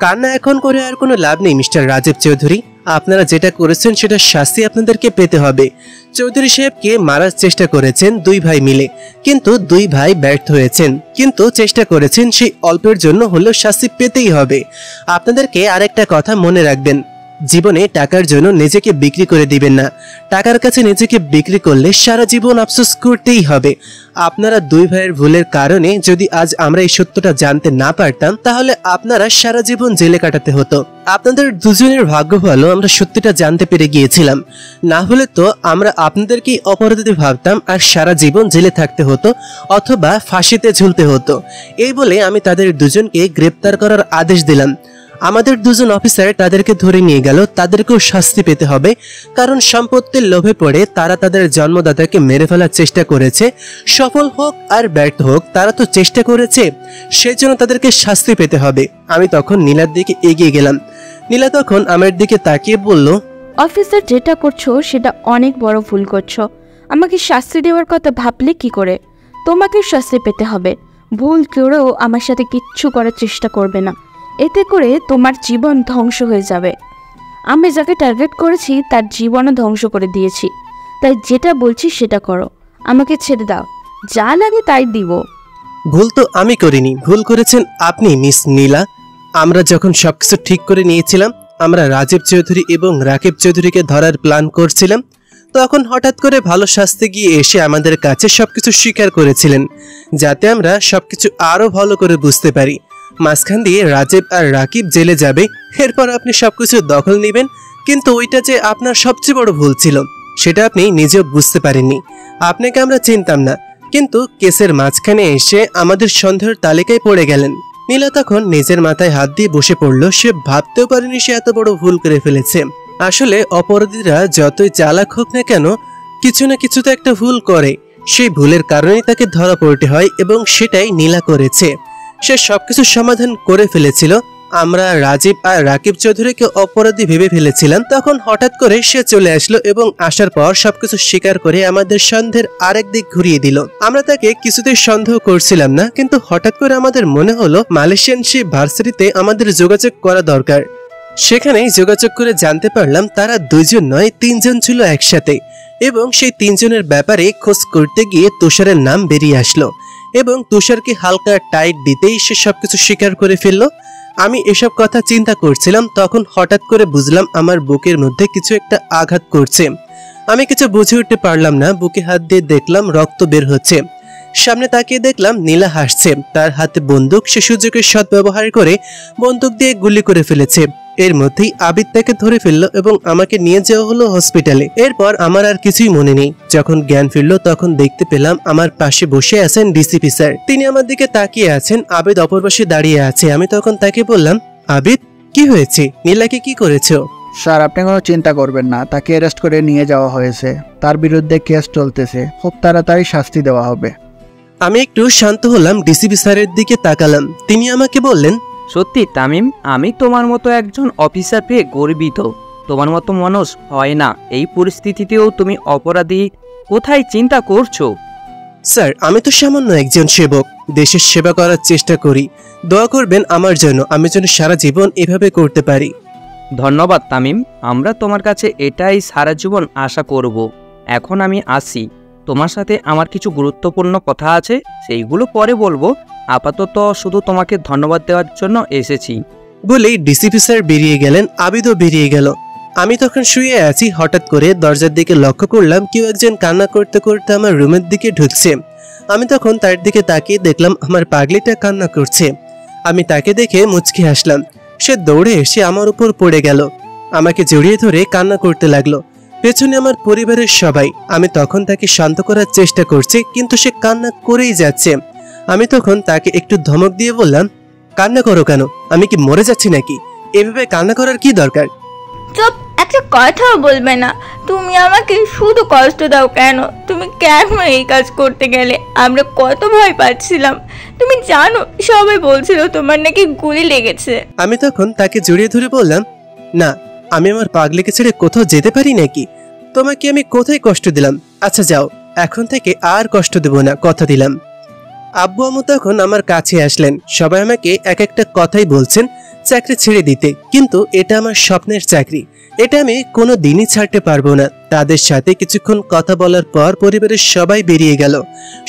কান্না এখন করে আর কোনো লাভ নেই মিস্টার রাজীব চৌধুরী। আপনারা যেটা করেছেন সেটা শাস্তি আপনাদেরকে পেতে হবে। চৌধুরী সাহেবকে মারার চেষ্টা করেছেন 2 ভাই মিলে, কিন্তু 2 ভাই ব্যর্থ হয়েছেন। কিন্তু চেষ্টা করেছেন, সেই অল্পের জন্য হলেও শাস্তি পেতেই হবে। আপনাদেরকে আরেকটা কথা মনে রাখবেন, জীবনে টাকার জন্য নিজেকে বিক্রি করে দিবেন না। টাকার কাছে নিজেকে বিক্রি করলে সারা জীবন আফসোস করতেই হবে। আপনারা 2 ভাইয়ের ভুলের কারণে যদি আজ আমরা এই সত্যটা জানতে না পারতাম, তাহলে আপনারা সারা জীবন জেলে কাটাতে হতো। আপনাদের দুজনের ভাগ্য ভালো আমরা সত্যিটা জানতে পেরে গিয়েছিলাম, না হলে তো আমরা আপনাদেরকেই অপরাধী ভাবতাম আর সারা জীবন জেলে থাকতে হতো অথবা ফাঁসিতে ঝুলতে হতো। এই বলে আমি তাদের দুজনকে গ্রেপ্তার করার আদেশ দিলাম। আমাদের 2 জন অফিসার তাদেরকে ধরে নিয়ে গেল। তাদেরকেও শাস্তি পেতে হবে, কারণ সম্পত্তির লোভে পড়ে তারা তাদের জন্মদাতাকে মেরে ফেলার চেষ্টা করেছে। সফল হোক আর ব্যর্থ হোক, তারা তো চেষ্টা করেছে, সেজন্য তাদেরকে শাস্তি পেতে হবে। আমি তখন নীলার দিকে এগিয়ে গেলাম। নীলা তখন আমার দিকে তাকিয়ে বলল, অফিসার, যেটা করছো সেটা অনেক বড় ভুল করছো। আমাকে শাস্তি দেওয়ার কথা ভাবলে কি করে? তোমাকে শাস্তি পেতে হবে। ভুল করেও আমার সাথে কিচ্ছু করার চেষ্টা করবে না, এতে করে তোমার জীবন ধ্বংস হয়ে যাবে। আমি যাকে টার্গেট করেছি তার জীবনও ধ্বংস করে দিয়েছি, তাই যেটা বলছি সেটা করো। আমাকে ছেড়ে দাও, যা লাগে তাই দিব। ভুল তো আমি করিনি, ভুল করেছেন আপনি মিস নীলা। আমরা যখন সবকিছু ঠিক করে নিয়েছিলাম, আমরা রাজীব চৌধুরী এবং রাকিব চৌধুরীকে ধরার প্ল্যান করছিলাম, তখন হঠাৎ করে ভালো শাস্তি গিয়ে এসে আমাদের কাছে সবকিছু স্বীকার করেছিলেন, যাতে আমরা সবকিছু আরো ভালো করে বুঝতে পারি। মাঝখান দিয়ে রাজীব আর রাকিব জেলে যাবে, এরপর আপনি সবকিছু দখল নেবেন। কিন্তু ওইটা যে আপনার সবচেয়ে বড় ভুল ছিল সেটা আপনি নিজেও বুঝতে পারেননি। আপনাকে আমরা চিনতাম না, কিন্তু কেসের মাঝখানে এসে আমাদের সন্দেহের তালিকায় পড়ে গেলেন। নীলা তখন নিজের মাথায় হাত দিয়ে বসে পড়ল। সে ভাবতেও পারেনি সে এত বড় ভুল করে ফেলেছে। আসলে অপরাধীরা যতই চালাক হোক না কেন, কিছু না কিছু তো একটা ভুল করে। সেই ভুলের কারণেই তাকে ধরা পড়তে হয় এবং সেটাই নীলা করেছে। সে সবকিছু সমাধান করে ফেলেছিল। আমরা রাজীব আর রাকিব চৌধুরীকে অপরাধী ভেবে ফেলেছিলাম। তখন হঠাৎ করে সে চলে আসলো এবং আসার পর সবকিছু স্বীকার করে আমাদের সন্দেহের আরেক দিক ঘুরিয়ে দিল। আমরা তাকে কিছুতেই সন্দেহ করছিলাম না, কিন্তু হঠাৎ করে আমাদের মনে হলো মালয়েশিয়ান সেই ভার্সিটিতে আমাদের যোগাযোগ করা দরকার। সেখানেই যোগাযোগ করে জানতে পারলাম তারা 2 জন নয় 3 জন ছিল একসাথে, এবং সেই 3 জনের ব্যাপারে খোঁজ করতে গিয়ে তুষারের নাম বেরিয়ে আসলো এবং তুষারকে হালকা টাইট দিতেই সে সবকিছু স্বীকার করে ফেললো। আমি এসব কথা চিন্তা করছিলাম, তখন হঠাৎ করে বুঝলাম আমার বুকের মধ্যে কিছু একটা আঘাত করছে। আমি কিছু বুঝে উঠতে পারলাম না। বুকে হাত দিয়ে দেখলাম রক্ত বের হচ্ছে। সামনে তাকিয়ে দেখলাম নীলা হাসছে, তার হাতে বন্দুক। সে সুযোগের সদ্ব্যবহার করে বন্দুক দিয়ে গুলি করে ফেলেছে। এর মধ্যেই আবিদ তাকে ধরে ফেললো এবং আমাকে নিয়ে যাওয়া হলো হসপিটালে। এরপর আমার আর কিছুই মনে নেই। যখন জ্ঞান ফিরলো তখন দেখতে পেলাম আমার পাশে বসে আছেন ডিসিপি স্যার। তিনি আমার দিকে তাকিয়ে আছেন, আবিদ অপর পাশে দাঁড়িয়ে আছে। আমি তখন তাকে বললাম, আবিদ কি হয়েছে? নীলাকে কি করেছো? স্যার, আপনি কোনো চিন্তা করবেন না, তাকে অ্যারেস্ট করে নিয়ে যাওয়া হয়েছে। তার বিরুদ্ধে কেস চলতেছে, খুব তাড়াতাড়ি শাস্তি দেওয়া হবে। আমি একটু শান্ত হলাম, ডিসিপি স্যারের দিকে তাকালাম। তিনি আমাকে বললেন, সত্যি তামিম, আমি তোমার মতো একজন অফিসার পেয়ে গর্বিত। তোমার মতো মানুষ হয় না। এই পরিস্থিতিতেও তুমি অপরাধী কোথায় চিন্তা করছো? স্যার, আমি তো সামান্য একজন সেবক, দেশের সেবা করার চেষ্টা করি। দোয়া করবেন আমার জন্য, আমি যেন সারা জীবন এভাবে করতে পারি। ধন্যবাদ তামিম, আমরা তোমার কাছে এটাই সারা জীবন আশা করব। এখন আমি আসি, তোমার সাথে আমার কিছু গুরুত্বপূর্ণ কথা আছে, সেইগুলো পরে বলবো। আপাতত শুধু তোমাকে ধন্যবাদ দেওয়ার জন্য এসেছি। বলেই ডিসিপি স্যার বেরিয়ে গেলেন। আবিদও বেরিয়ে গেল। আমি তখন শুয়ে আছি। হঠাৎ করে দরজার দিকে লক্ষ্য করলাম কেউ একজন কান্না করতে করতে আমার রুমের দিকে ঢুকছে। আমি তখন তার দিকে তাকিয়ে দেখলাম আমার পাগলিটা কান্না করছে। আমি তাকে দেখে মুচকি হাসলাম। সে দৌড়ে এসে আমার উপর পড়ে গেল, আমাকে জড়িয়ে ধরে কান্না করতে লাগলো। পেছনে আমার পরিবারের সবাই। আমি তখন তাকে শান্ত করার চেষ্টা করছি, কিন্তু সে কান্না করেই যাচ্ছে। আমি তখন তাকে একটু ধমক দিয়ে বললাম, কান্না করো কেন? আমি কি মরে যাচ্ছি নাকি? এভাবে কান্না করার কি দরকার? চুপ, একটা কথাও বলবে না। তুমি আমাকে শুধু কষ্ট দাও কেন? তুমি কেন এই কাজ করতে গেলে? আমরা কত ভয় পাচ্ছিলাম। তুমি জানো, সবাই বলছিল তোমার নাকি গুলি লেগেছে। আমি তখন তাকে জড়িয়ে ধরে বললাম, না, আমি আমার পাগলিকে ছেড়ে কোথাও যেতে পারি নাকি? তোমাকে আমি কোথায় কষ্ট দিলাম? আচ্ছা যাও, এখন থেকে আর কষ্ট দেব না, কথা দিলাম। আব্বু আম্মু তখন আমার কাছে আসলেন। সবাই আমাকে এক একটা কথাই বলছেন চাকরি ছেড়ে দিতে, কিন্তু এটা আমার স্বপ্নের চাকরি, এটা আমি কোনো দিনই ছাড়তে পারবো না। তাদের সাথে কিছুক্ষণ কথা বলার পর পরিবারের সবাই বেরিয়ে গেল।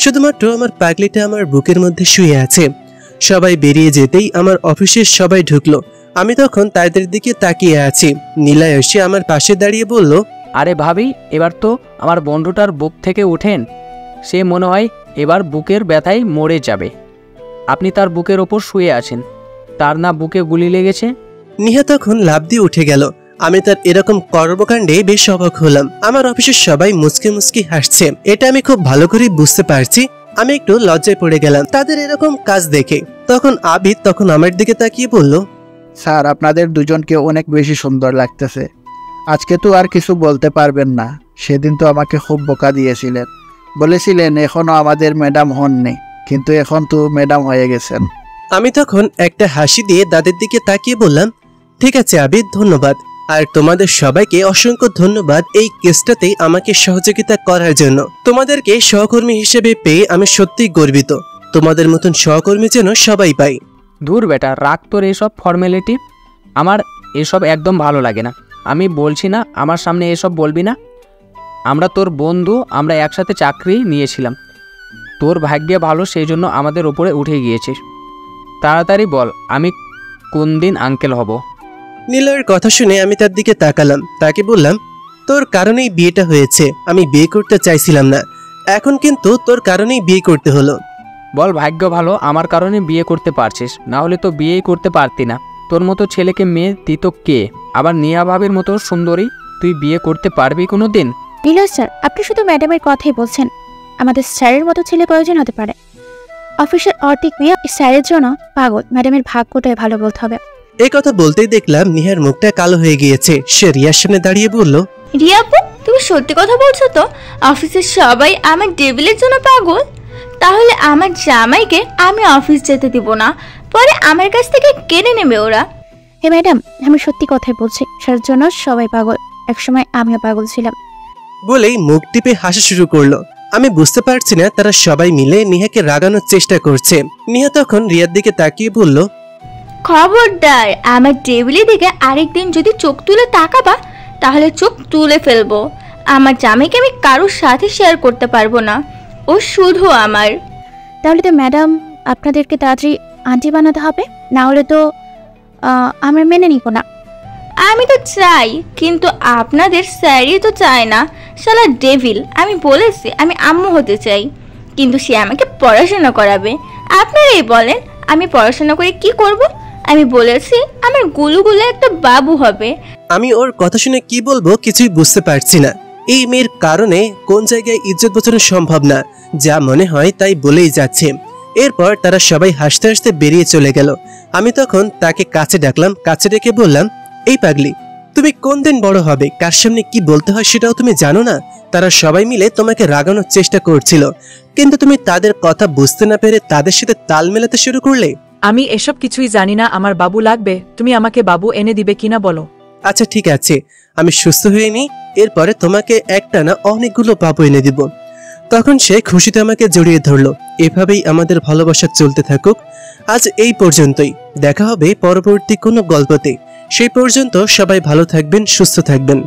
শুধুমাত্র আমার পাগলিটা আমার বুকের মধ্যে শুয়ে আছে। সবাই বেরিয়ে যেতেই আমার অফিসের সবাই ঢুকলো। আমি তখন তাদের দিকে তাকিয়ে আছি। নীলা এসে আমার পাশে দাঁড়িয়ে বলল, আরে ভাবি, এবার তো আমার বন্ধুটার বুক থেকে ওঠেন। সে মনে হয় এবার বুকের ব্যথায় মরে যাবে। আপনি তার বুকের ওপর শুয়ে আছেন, তার না বুকে গুলি লেগেছে? নিহা তখন লাফ দিয়ে উঠে গেল। আমি তার এরকম কর্মকাণ্ডে বেশ অবাক হলাম। আমার অফিসের সবাই মুচকি মুচকি হাসছে, এটা আমি খুব ভালো করে বুঝতে পারছি। আমি একটু লজ্জায় পড়ে গেলাম তাদের এরকম কাজ দেখে। তখন আবিদ তখন আমার দিকে তাকিয়ে বলল, স্যার, আপনাদের দুজনকে অনেক বেশি সুন্দর লাগতেছে। আজকে তো আর কিছু বলতে পারবেন না। সেদিন তো আমাকে খুব বোকা দিয়েছিলেন, বলেছিলেন এখনো আমাদের ম্যাডাম হননি, কিন্তু এখন তো ম্যাডাম হয়ে গেছেন। আমি তখন একটা হাসি দিয়ে তাদের দিকে তাকিয়ে বললাম, ঠিক আছে আবিদ, ধন্যবাদ। আর তোমাদের সবাইকে অসংখ্য ধন্যবাদ এই কেসটাতে আমাকে সহযোগিতা করার জন্য। তোমাদেরকে সহকর্মী হিসেবে পেয়ে আমি সত্যিই গর্বিত। তোমাদের মতন সহকর্মী যেন সবাই পাই। দূর বেটা, রাখ তোর এসব ফর্মালিটি। আমার এসব একদম ভালো লাগে না। আমি বলছি না আমার সামনে এসব বলবি না। আমরা তোর বন্ধু, আমরা একসাথে চাকরি নিয়েছিলাম। তোর ভাগ্যে ভালো, সেই জন্য আমাদের ওপরে উঠে গিয়েছিস। তাড়াতাড়ি বল, আমি কোন দিন আঙ্কেল হব? নীলার কথা শুনে আমি তার দিকে তাকালাম। তাকে বললাম, তোর কারণেই বিয়েটা হয়েছে। আমি বিয়ে করতে চাইছিলাম না, এখন কিন্তু তোর কারণেই বিয়ে করতে হলো। বল ভাগ্য ভালো আমার কারণে বিয়ে করতে পারছিস, না হলে তো বিয়েই করতে পারতি না। তোর মতো ছেলেকে মেয়ে দিত কে? আবার নিয়া ভাবির মতো সুন্দরী তুই বিয়ে করতে পারবি কোনো দিন? নীলজ স্যার, আপনি শুধু ম্যাডামের কথাই বলছেন। আমাদের স্যারের মতো ছেলে প্রয়োজন হতে পারে। অফিসের অর্ধেক মেয়ে স্যারের জন্য পাগল। ম্যাডামের ভাগ্যটাই ভালো বলতে হবে। এই কথা বলতেই দেখলাম নিহার মুখটা কালো হয়ে গিয়েছে। সে রিয়ার সামনে দাঁড়িয়ে বলল, রিয়া আপু, তুমি সত্যি কথা বলছো তো? অফিসের সবাই আমার ডেভিলের জন্য পাগল? তাহলে আমার জামাইকে আমি অফিস যেতে দিব না, পরে আমার কাছ থেকে কেড়ে নেবে ওরা। হে ম্যাডাম, আমি সত্যি কথাই বলছি। স্যারের জন্য সবাই পাগল, একসময় আমিও পাগল ছিলাম। বলেই মুখ টিপে হাসা শুরু করলো। আমি বুঝতে পারছি না তারা সবাই মিলে নিহাকে রাগানোর চেষ্টা করছে। নিহা তখন রিয়ার দিকে তাকিয়ে বলল, খবরদার, আমার ডেভিলের দিকে আরেকদিন যদি চোখ তুলে তাকাবা তাহলে চোখ তুলে ফেলবো। আমার জামাইকে আমি কারোর সাথে শেয়ার করতে পারবো না, ও শুধু আমার। তাহলে তো ম্যাডাম আপনাদেরকে তাড়াতাড়ি আন্টি বানাতে হবে, না হলে তো আমরা মেনে নিব না। আমি তো চাই, কিন্তু আপনাদের স্যারই তো চায় না। শালা ডেভিল, আমি বলেছি আমি আম্মু হতে চাই, কিন্তু সে আমাকে পড়াশোনা করাবে। আপনারাই বলেন আমি পড়াশোনা করে কি করব? আমি বলেছি আমার গুলুগুলো একটা বাবু হবে। আমি ওর কথা শুনে কি বলবো কিছুই বুঝতে পারছি না। এই মেয়ের কারণে কোন জায়গায় ইজ্জত বাঁচানো সম্ভব না, যা মনে হয় তাই বলেই যাচ্ছে। এরপর তারা সবাই হাসতে হাসতে বেরিয়ে চলে গেল। আমি তখন তাকে কাছে ডাকলাম। কাছে ডেকে বললাম, এই পাগলি, তুমি কোন দিন বড় হবে, কার সামনে কি বলতে হয় সেটাও তুমি জানো না? তারা সবাই মিলে তোমাকে রাগানোর চেষ্টা করছিল, কিন্তু তুমি তাদের কথা বুঝতে না পেরে তাদের সাথে তাল মেলাতে শুরু করলে। আমি এসব কিছুই জানি না। আমার বাবু লাগবে, তুমি আমাকে বাবু এনে দিবে কিনা বলো। আচ্ছা ঠিক আছে, আমি সুস্থ হয়ে নিই, এরপরে তোমাকে একটা না অনেকগুলো বাবু এনে দিব। তখন সে খুশিতে আমাকে জড়িয়ে ধরলো। এভাবেই আমাদের ভালোবাসা চলতে থাকুক। আজ এই পর্যন্তই, দেখা হবে পরবর্তী কোনো গল্পতে। সেই পর্যন্ত সবাই ভালো থাকবেন, সুস্থ থাকবেন।